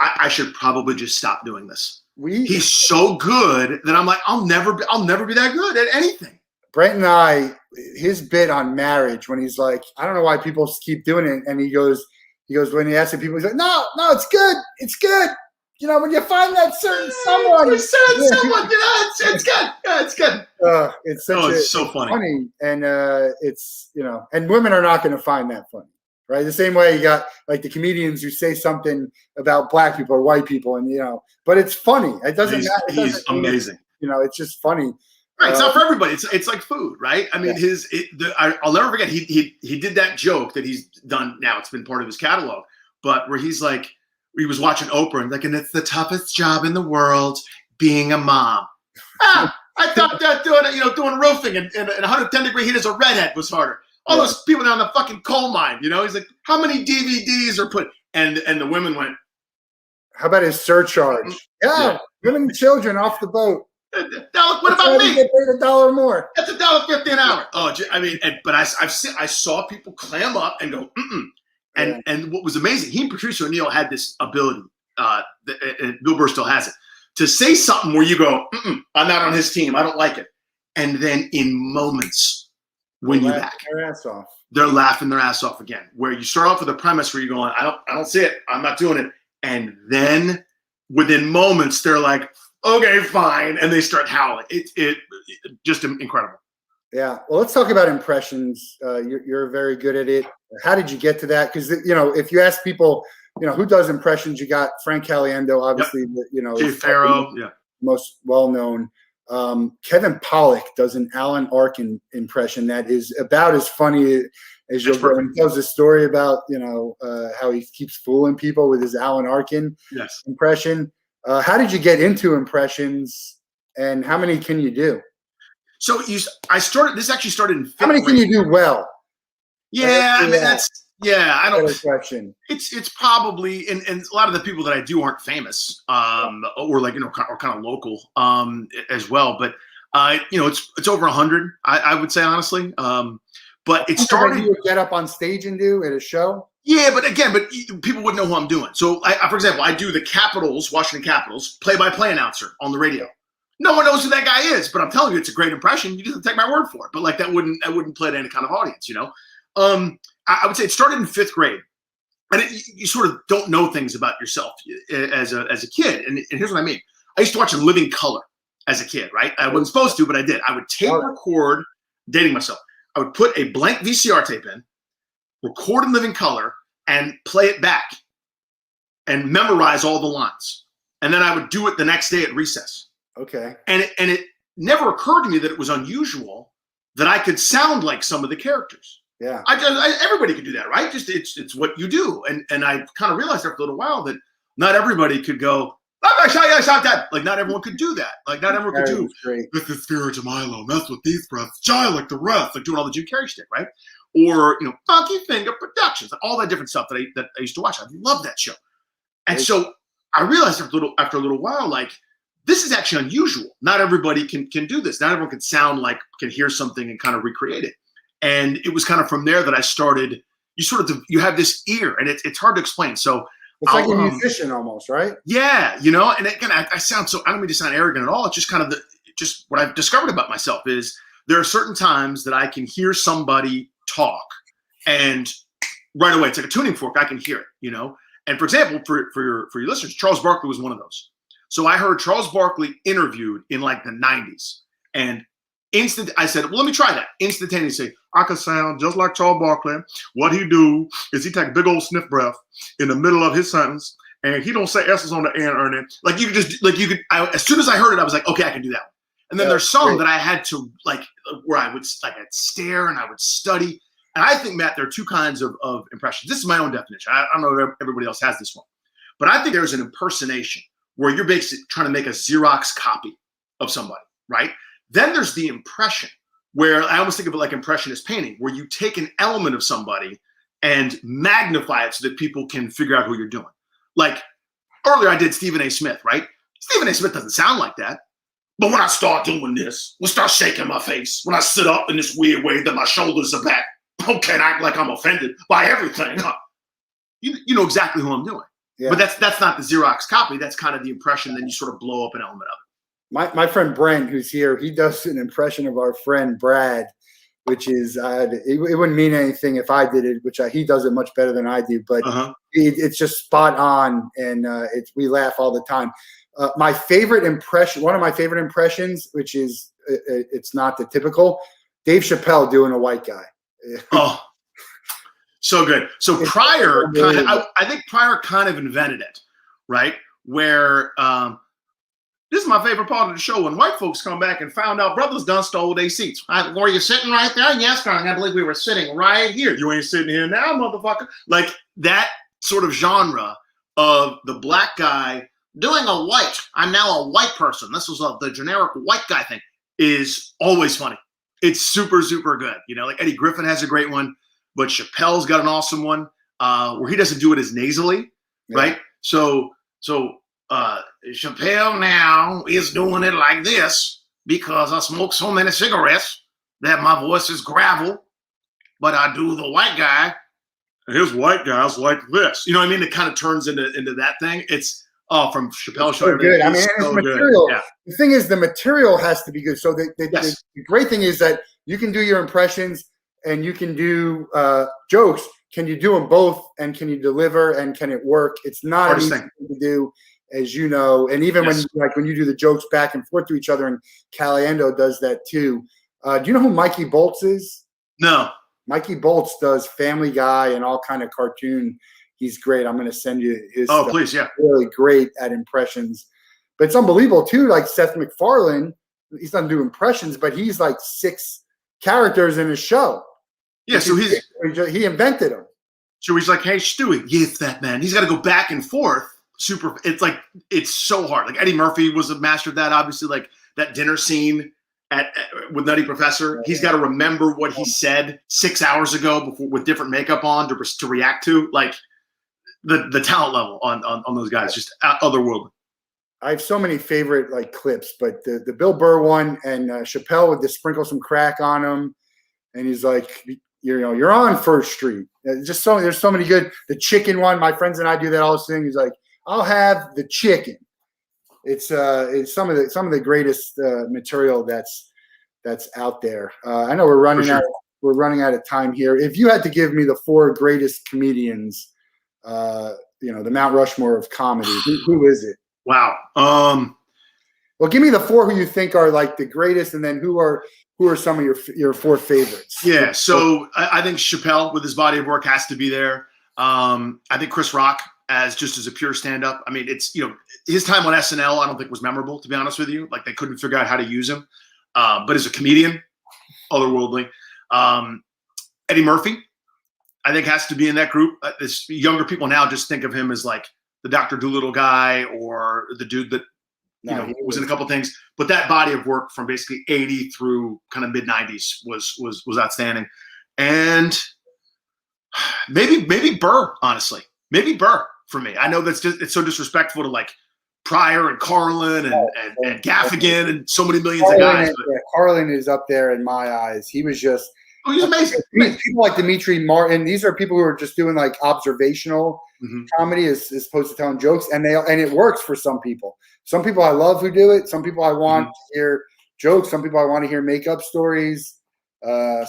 Speaker 2: I should probably just stop doing this. He's so good that I'm like, I'll never be that good at anything.
Speaker 1: Brent and I, his bit on marriage, when he's like, I don't know why people keep doing it, and he goes when he asks people, he's like, no, it's good, You know, when you find that certain someone,
Speaker 2: you know, it's good. Yeah, it's good.
Speaker 1: It's
Speaker 2: so funny,
Speaker 1: and it's, you know, and women are not going to find that funny. Right. The same way you got like the comedians who say something about black people or white people, and, you know, but it's funny. It doesn't matter.
Speaker 2: He's amazing.
Speaker 1: You know, it's just funny.
Speaker 2: Right. It's not for everybody. It's like food, right? I mean, I'll never forget. He did that joke that he's done now. It's been part of his catalog, but where he's like, he was watching Oprah and like, and it's the toughest job in the world, being a mom. I thought that doing roofing and 110 degree heat as a redhead was harder. All those people down the fucking coal mine, you know? He's like, how many DVDs are put? And the women went,
Speaker 1: how about his surcharge? Yeah, women and children off the boat.
Speaker 2: What about me?
Speaker 1: Get paid $1 more.
Speaker 2: That's $1.50 an hour. Oh, I mean, but I saw people clam up and go, And what was amazing, he and Patrice O'Neal had this ability, and Bill Burr still has it, to say something where you go, I'm not on his team. I don't like it. And then in moments, win you back.
Speaker 1: Their ass off.
Speaker 2: They're laughing their ass off again. Where you start off with a premise where you're going, I don't see it. I'm not doing it. And then within moments, they're like, okay, fine. And they start howling. It just incredible.
Speaker 1: Yeah. Well, let's talk about impressions. You're very good at it. How did you get to that? Because, if you ask people, who does impressions, you got Frank Caliendo, obviously,
Speaker 2: Jay Farrow,
Speaker 1: most well-known. Kevin Pollak does an Alan Arkin impression that is about as funny as you'll go. And he tells a story about, how he keeps fooling people with his Alan Arkin impression. How did you get into impressions, and how many can you do?
Speaker 2: So this actually started in 5th
Speaker 1: How many
Speaker 2: grade.
Speaker 1: Can you do well?
Speaker 2: Yeah, I mean, I don't.
Speaker 1: Question.
Speaker 2: It's probably, and a lot of the people that I do aren't famous, or like, or kind of local, as well. But, it's over 100, I would say, honestly. But it started.
Speaker 1: You would get up on stage and do at a show.
Speaker 2: Yeah, but people wouldn't know who I'm doing. So, for example, I do the Washington Capitals, play-by-play announcer on the radio. No one knows who that guy is, but I'm telling you, it's a great impression. You just have to take my word for it. But like I wouldn't play to any kind of audience, I would say it started in 5th grade, and you sort of don't know things about yourself as a kid. And here's what I mean: I used to watch In Living Color as a kid, right? I wasn't supposed to, but I did. I would tape record, dating myself. I would put a blank VCR tape in, record In Living Color, and play it back, and memorize all the lines. And then I would do it the next day at recess.
Speaker 1: Okay.
Speaker 2: And it never occurred to me that it was unusual that I could sound like some of the characters.
Speaker 1: Yeah.
Speaker 2: Everybody could do that, right? Just it's what you do. And I kind of realized after a little while that not everybody could go, like not everyone could do that. Like not everyone could do with the spirit of Milo, mess with these breaths, shy like the rest, like doing all the Jim Carrey shit, right? Or Funky Finger Productions, all that different stuff that I used to watch. I love that show. And so I realized after a little while, like, this is actually unusual. Not everybody can do this. Not everyone can hear something and kind of recreate it. And it was kind of from there that I started. You have this ear, and it's hard to explain. So
Speaker 1: it's like a musician almost, right?
Speaker 2: Yeah, and again, I sound so. I don't mean to sound arrogant at all. It's just kind of just what I've discovered about myself is there are certain times that I can hear somebody talk, and right away it's like a tuning fork. I can hear it, And for example, for your listeners, Charles Barkley was one of those. So I heard Charles Barkley interviewed in like the 90s, and I said, well, let me try that. Instantaneously, I could sound just like Charles Barkley. What he do is he take a big old sniff breath in the middle of his sentence, and he don't say S's on the end or anything. Like you could as soon as I heard it, I was like, okay, I can do that one. And then there's some that I had to where I'd stare and I would study. And I think, Matt, there are two kinds of impressions. This is my own definition. I don't know if everybody else has this one, but I think there's an impersonation where you're basically trying to make a Xerox copy of somebody, right? Then there's the impression, where I almost think of it like impressionist painting, where you take an element of somebody and magnify it so that people can figure out who you're doing. Like earlier I did Stephen A. Smith, right? Stephen A. Smith doesn't sound like that. But when I start doing this, when I start shaking my face, when I sit up in this weird way that my shoulders are back, okay, and act like I'm offended by everything, you know exactly who I'm doing. Yeah. But that's not the Xerox copy. That's kind of the impression. Then you sort of blow up an element of it.
Speaker 1: My friend Brent, who's here, he does an impression of our friend Brad, which is it wouldn't mean anything if I did it, which he does it much better than I do. But it's just spot on, and we laugh all the time. My favorite impression, one of my favorite impressions, which is it's not the typical, Dave Chappelle doing a white guy.
Speaker 2: Oh. So good. So Pryor, I think Pryor kind of invented it, right? Where this is my favorite part of the show, when white folks come back and found out brothers done stole their seats. Were you sitting right there? Yes, darling. I believe we were sitting right here. You ain't sitting here now, motherfucker. Like that sort of genre of the black guy doing a white. I'm now a white person. This was the generic white guy thing is always funny. It's super, super good. You know, like Eddie Griffin has a great one, but Chappelle's got an awesome one where he doesn't do it as nasally, right? So Chappelle now is doing it like this because I smoke so many cigarettes that my voice is gravel, but I do the white guy. His white guys like this. You know what I mean? It kind of turns into that thing. It's from Chappelle Show.
Speaker 1: So good. I mean,
Speaker 2: it's
Speaker 1: it's
Speaker 2: so
Speaker 1: material.
Speaker 2: good. Yeah.
Speaker 1: The thing is, the material has to be good. So
Speaker 2: Yes.
Speaker 1: the great thing is that you can do your impressions and you can do jokes. Can you do them both? And can you deliver? And can it work? It's not an
Speaker 2: Hardest
Speaker 1: easy
Speaker 2: thing
Speaker 1: thing to do, as you know. And even
Speaker 2: Yes.
Speaker 1: when you do the jokes back and forth to each other, and Caliendo does that too. Do you know who Mikey Bolts is?
Speaker 2: No.
Speaker 1: Mikey Bolts does Family Guy and all kind of cartoon. He's great. I'm going to send you his
Speaker 2: Oh,
Speaker 1: stuff.
Speaker 2: please, yeah.
Speaker 1: Really great at impressions. But it's unbelievable, too. Like Seth MacFarlane, he's doesn't do impressions, but he's like 6 characters in his show.
Speaker 2: Yeah, so
Speaker 1: he invented them.
Speaker 2: So he's like, hey, Stewie, yes, that man. He's got to go back and forth. Super. It's so hard. Like Eddie Murphy was a master of that. Obviously, like that dinner scene with Nutty Professor. He's got to remember what he said 6 hours ago before, with different makeup on to react to. Like the talent level on those guys, just otherworldly.
Speaker 1: I have so many favorite like clips, but the Bill Burr one and Chappelle with the sprinkle some crack on him, and he's like, you're on First Street. There's so many good. The chicken one, my friends and I do that all the time. He's like, I'll have the chicken. It's some of the greatest material that's out there. I know we're running out of time here. If you had to give me the 4 greatest comedians, the Mount Rushmore of comedy, who is it?
Speaker 2: Wow.
Speaker 1: Well, give me the 4 who you think are like the greatest, and then who are some of your 4 favorites?
Speaker 2: Yeah. So I think Chappelle with his body of work has to be there. I think Chris Rock as a pure stand-up. I mean, it's, his time on SNL, I don't think was memorable, to be honest with you. Like they couldn't figure out how to use him. But as a comedian, otherworldly. Eddie Murphy, I think, has to be in that group. This younger people now just think of him as like the Dr. Dolittle guy or the dude that was in a couple things. But that body of work from basically 80 through kind of mid 90s was outstanding. And maybe Burr, honestly. Maybe Burr for me. I know it's so disrespectful to like Pryor and Carlin and Gaffigan and so many millions of guys.
Speaker 1: Carlin is up there in my eyes. He was just
Speaker 2: he's amazing.
Speaker 1: People like Dimitri Martin, these are people who are just doing like observational comedy as opposed to telling jokes, and it works for some people. Some people I love who do it. Some people I want to hear jokes. Some people I want to hear makeup stories.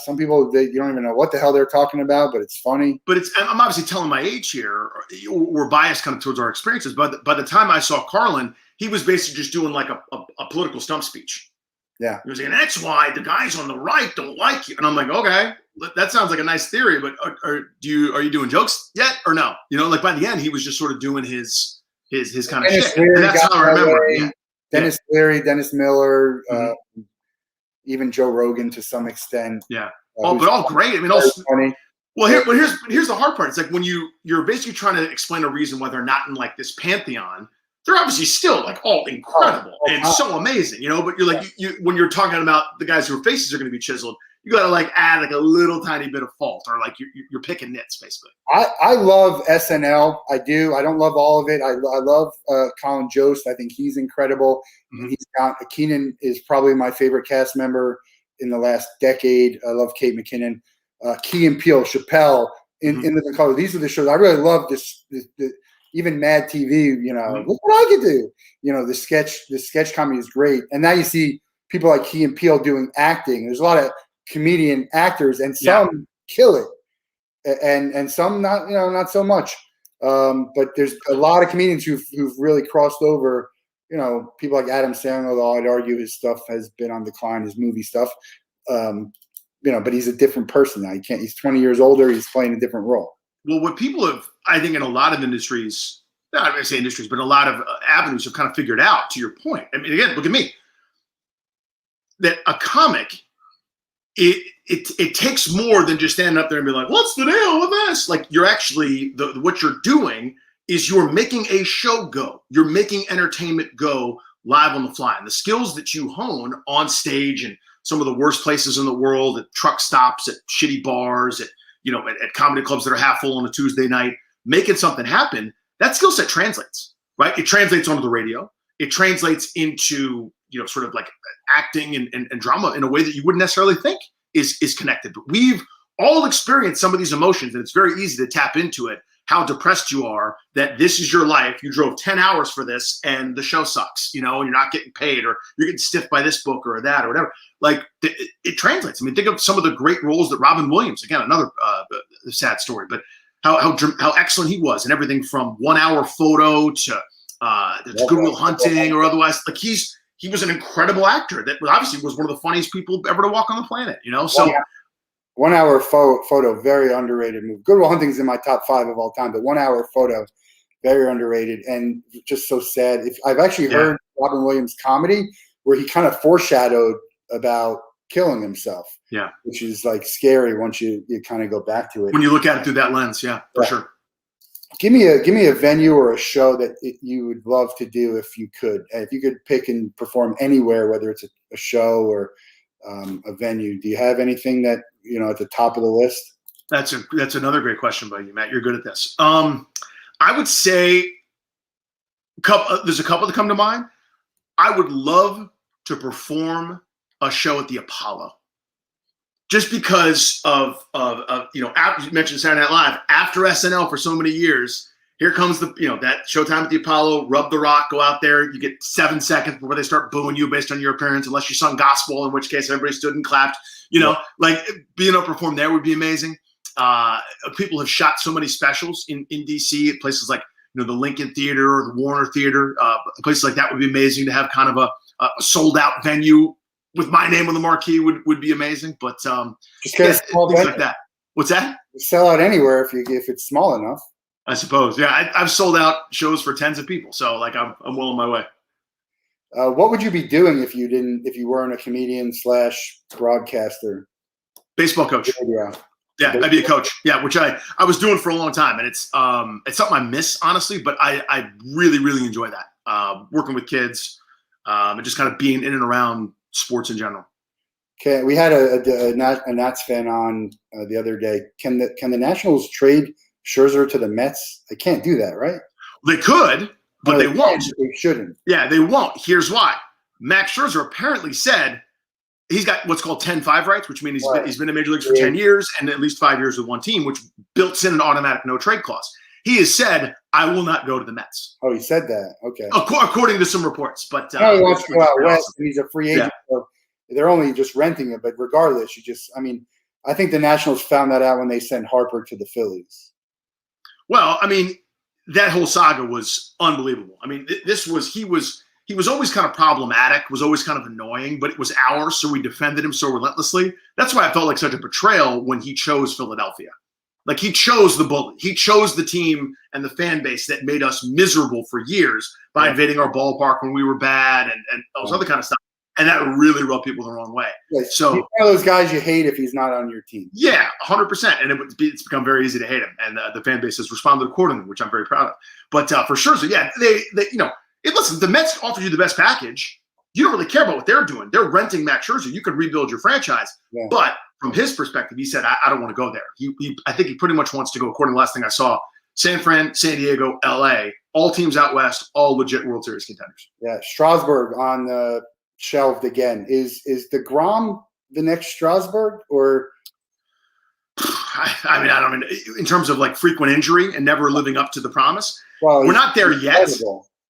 Speaker 1: Some people you don't even know what the hell they're talking about, but it's funny.
Speaker 2: But I'm obviously telling my age here. We're biased kind of towards our experiences. But by the time I saw Carlin, he was basically just doing like a political stump speech.
Speaker 1: Yeah.
Speaker 2: He was saying, that's why the guys on the right don't like you. And I'm like, okay, that sounds like a nice theory, but are you doing jokes yet or no? Like by the end, he was just sort of doing his kind of shit. And that's how I remember it. Yeah.
Speaker 1: Dennis Leary, Dennis Miller, even Joe Rogan to some extent.
Speaker 2: Yeah. But all great. I mean, also
Speaker 1: funny.
Speaker 2: Well, here's the hard part. It's like when you're basically trying to explain a reason why they're not in like this pantheon. They're obviously still like all incredible and so amazing, but you're like you when you're talking about the guys whose faces are going to be chiseled, you got to like add like a little tiny bit of fault, or like you're picking nits basically.
Speaker 1: I love SNL. I do. I don't love all of it. I love Colin Jost. I think he's incredible. Keenan is probably my favorite cast member in the last decade. I love Kate McKinnon, Key and Peele, Chappelle, in Living Color. These are the shows I really love. This even Mad TV, look what I could do. The sketch comedy is great. And now you see people like Key and Peele doing acting. There's a lot of comedian actors, and some kill it, and some not so much. But there's a lot of comedians who've really crossed over. People like Adam Sandler, although I'd argue his stuff has been on decline, his movie stuff. But he's a different person now. He's 20 years older. He's playing a different role.
Speaker 2: Well, what people have, I think, in a lot of industries, not going to say industries, but a lot of avenues have kind of figured out, to your point. I mean, again, look at me. That a comic, it takes more than just standing up there and be like, what's the deal with this? Like, you're actually, what you're doing is you're making a show go. You're making entertainment go live on the fly. And the skills that you hone on stage and some of the worst places in the world, at truck stops, at shitty bars, at at comedy clubs that are half full on a Tuesday night, making something happen. That skill set translates, right? It translates onto the radio. It translates into sort of like acting and drama in a way that you wouldn't necessarily think is connected. But we've all experienced some of these emotions, and it's very easy to tap into it. How depressed you are, that this is your life. You drove 10 hours for this and the show sucks, and you're not getting paid, or you're getting stiffed by this book or that or whatever. Like it translates. I mean, think of some of the great roles that Robin Williams, again, another sad story, but how excellent he was, and everything from 1 hour photo to Good Will Hunting or otherwise. Like he was an incredible actor that obviously was one of the funniest people ever to walk on the planet, So.
Speaker 1: Yeah. 1 hour photo, very underrated movie. Good Will Hunting is in my top 5 of all time, but 1 hour photo, very underrated and just so sad. I've actually heard Robin Williams comedy where he kind of foreshadowed about killing himself.
Speaker 2: Yeah,
Speaker 1: which is like scary once you kind of go back to it.
Speaker 2: When you look at it through that lens, for sure.
Speaker 1: Give me a venue or a show that you would love to do if you could. If you could pick and perform anywhere, whether it's a show or a venue. Do you have anything that at the top of the list?
Speaker 2: That's another great question by you, Matt. You're good at this. I would say there's a couple that come to mind. I would love to perform a show at the Apollo, just because of you mentioned Saturday Night Live. After SNL for so many years, here comes that Showtime at the Apollo, rub the rock, go out there. You get 7 seconds before they start booing you based on your appearance, unless you sung gospel, in which case everybody stood and clapped. Like being able to perform there would be amazing. People have shot so many specials in DC at places like the Lincoln Theater or the Warner Theater. Places like that would be amazing. To have kind of a sold out venue with my name on the marquee would be amazing. But
Speaker 1: just things
Speaker 2: like that. What's that?
Speaker 1: Sell out anywhere if it's small enough.
Speaker 2: I suppose. Yeah, I've sold out shows for tens of people, so like I'm well on my way.
Speaker 1: What would you be doing if you weren't a comedian / broadcaster?
Speaker 2: Baseball coach. Yeah, I'd be a coach. Yeah, which I was doing for a long time, and it's something I miss, honestly. But I really really enjoy that, working with kids, and just kind of being in and around sports in general.
Speaker 1: Okay, we had a Nats fan on the other day. Can the Nationals trade Scherzer to the Mets? They can't do that, right?
Speaker 2: They could, but they won't.
Speaker 1: They shouldn't.
Speaker 2: Yeah, they won't. Here's why. Max Scherzer apparently said he's got what's called 10-5 rights, which means he's been in Major Leagues for 10 years and at least 5 years with one team, which built in an automatic no-trade clause. He has said, I will not go to the Mets.
Speaker 1: Oh, he said that? Okay.
Speaker 2: According to some reports. But
Speaker 1: he wants to go out west, and he's a free agent. Yeah. So they're only just renting it. But regardless, I think the Nationals found that out when they sent Harper to the Phillies.
Speaker 2: Well, that whole saga was unbelievable. He was always kind of problematic, was always kind of annoying, but it was ours, so we defended him so relentlessly. That's why I felt like such a betrayal when he chose Philadelphia. Like, he chose the bully. He chose the team and the fan base that made us miserable for years by invading our ballpark when we were bad and all this other kind of stuff. And that really rubbed people the wrong way.
Speaker 1: Yeah, so he's one of those guys you hate if he's not on your team.
Speaker 2: Yeah, 100%. And it's become very easy to hate him. And the fan base has responded accordingly, which I'm very proud of. But for sure, so yeah, listen, the Mets offered you the best package. You don't really care about what they're doing. They're renting Max Scherzer. You could rebuild your franchise. Yeah. But from his perspective, he said, I don't want to go there. I think he pretty much wants to go, according to the last thing I saw, San Fran, San Diego, LA, all teams out west, all legit World Series contenders.
Speaker 1: Yeah, Strasburg on the shelved again. Is DeGrom the next Strasburg, or?
Speaker 2: I don't mean in terms of like frequent injury and never living up to the promise. Well, we're not there yet.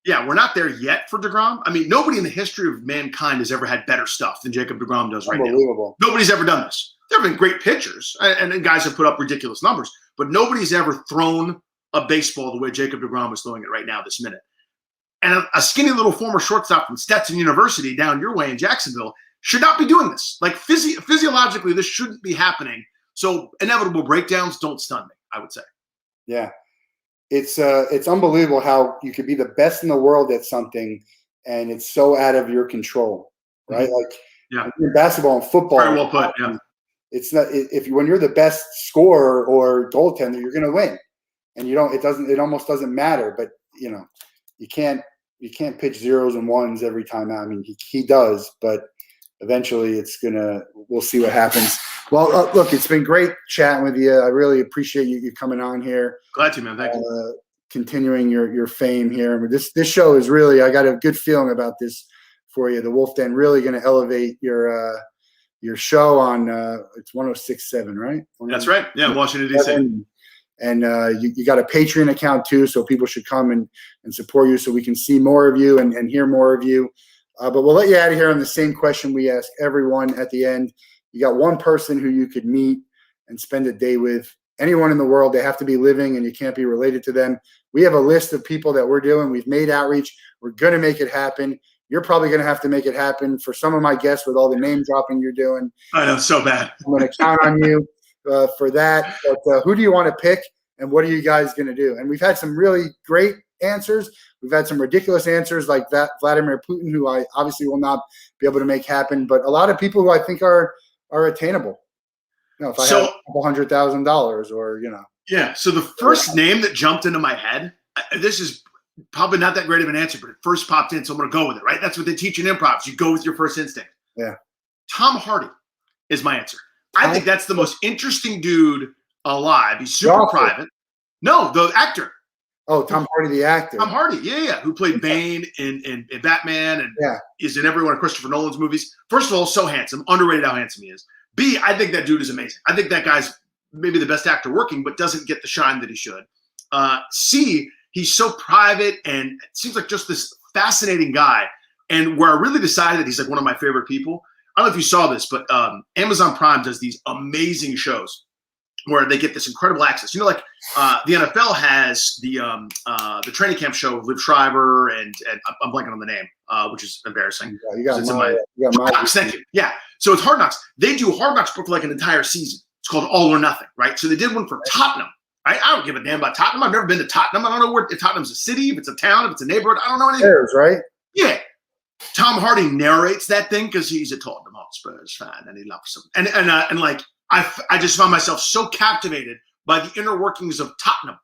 Speaker 2: Yeah, we're not there yet for DeGrom. Nobody in the history of mankind has ever had better stuff than Jacob DeGrom does right now. Nobody's ever done this. There have been great pitchers, and guys have put up ridiculous numbers, but nobody's ever thrown a baseball the way Jacob DeGrom is throwing it right now this minute. And a skinny little former shortstop from Stetson University down your way in Jacksonville should not be doing this. Like, physiologically, this shouldn't be happening. So inevitable breakdowns don't stun me, I would say.
Speaker 1: Yeah. It's unbelievable how you could be the best in the world at something and it's so out of your control, right? Mm-hmm. Like in basketball and football.
Speaker 2: Very well put, yeah.
Speaker 1: It's not when you're the best scorer or goaltender, you're going to win. And it almost doesn't matter, but you can't pitch zeros and ones every time out. He does, but eventually we'll see what happens. Well, look, it's been great chatting with you. I really appreciate you coming on here.
Speaker 2: Glad to, man. Thank you.
Speaker 1: Continuing your fame here. I mean, this show is really, I got a good feeling about this for you. The Wolff Den really going to elevate your show on it's 106.7, right?
Speaker 2: That's right. Yeah, Washington D.C.
Speaker 1: And you got a Patreon account too, so people should come and support you, so we can see more of you and hear more of you. But we'll let you out of here on the same question we ask everyone at the end. You got one person who you could meet and spend a day with. Anyone in the world. They have to be living, and you can't be related to them. We have a list of people that we're doing. We've made outreach. We're going to make it happen. You're probably going to have to make it happen for some of my guests with all the name dropping you're doing.
Speaker 2: I know, so bad.
Speaker 1: I'm going to count on you for that. But who do you want to pick, and what are you guys going to do? And we've had some really great answers. We've had some ridiculous answers like that Vladimir Putin, who I obviously will not be able to make happen, but a lot of people who I think are attainable. You know, if I had $100,000 or, you know.
Speaker 2: Yeah. So the first name that jumped into my head, this is probably not that great of an answer, but it first popped in, so I'm going to go with it, right? That's what they teach in improv. You go with your first instinct.
Speaker 1: Yeah.
Speaker 2: Tom Hardy is my answer. I think that's the most interesting dude alive. He's super private. No, the actor.
Speaker 1: Oh, Tom Hardy, the actor.
Speaker 2: Tom Hardy, yeah. Who played Bane in Batman and is in every one of Christopher Nolan's movies. First of all, so handsome. Underrated how handsome he is. B, I think that dude is amazing. I think that guy's maybe the best actor working, but doesn't get the shine that he should. C, he's so private and it seems like just this fascinating guy. And where I really decided that he's like one of my favorite people, I don't know if you saw this, but Amazon Prime does these amazing shows where they get this incredible access. You know, like the NFL has the training camp show with Liv Schreiber and I'm blanking on the name, which is embarrassing.
Speaker 1: Yeah, you got Hard
Speaker 2: Knocks, thank you. Yeah, so it's Hard Knocks. They do Hard Knocks for like an entire season. It's called All or Nothing, right? So they did one for Tottenham. Right? I don't give a damn about Tottenham. I've never been to Tottenham. I don't know if Tottenham's a city, if it's a town, if it's a neighborhood. I don't know anything.
Speaker 1: Bears, right?
Speaker 2: Yeah. Tom Hardy narrates that thing because he's a Tottenham Hotspurs fan and he loves them. And like I just found myself so captivated by the inner workings of Tottenham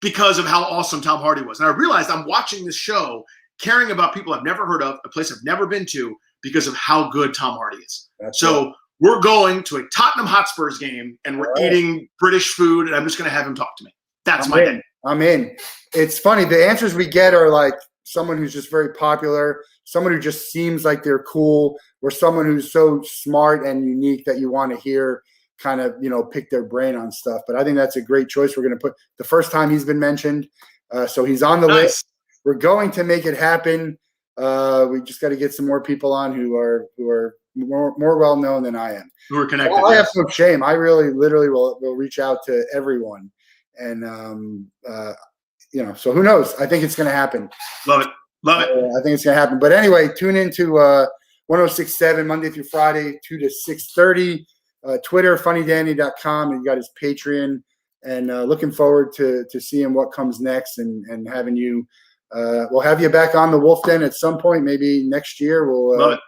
Speaker 2: because of how awesome Tom Hardy was. And I realized I'm watching this show caring about people I've never heard of, a place I've never been to because of how good Tom Hardy is. So we're going to a Tottenham Hotspurs game and we're eating British food and I'm just going to have him talk to me. That's my day.
Speaker 1: I'm in. It's funny. The answers we get are like someone who's just very popular, someone who just seems like they're cool, or someone who's so smart and unique that you want to hear kind of, you know, pick their brain on stuff. But I think that's a great choice. We're going to put the first time he's been mentioned. So he's on the list. We're going to make it happen. We just got to get some more people on who are more well known than I am.
Speaker 2: Who are connected.
Speaker 1: Well, I have no shame. I really literally will reach out to everyone. And, you know, so who knows? I think it's going to happen.
Speaker 2: Love it. Love it.
Speaker 1: I think it's going to happen. But anyway, tune into 106.7 Monday through Friday, 2 to 6:30. Twitter, funnydanny.com. And you got his Patreon. And looking forward to seeing what comes next and having you. We'll have you back on the Wolff Den at some point, maybe next year. We'll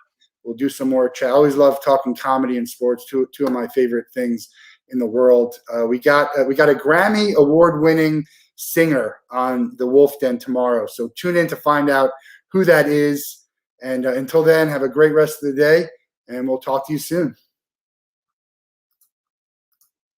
Speaker 1: do some more chat. I always love talking comedy and sports, two of my favorite things in the world. We got a Grammy award-winning singer on the Wolff Den tomorrow. So tune in to find out who that is. And until then, have a great rest of the day, and we'll talk to you soon.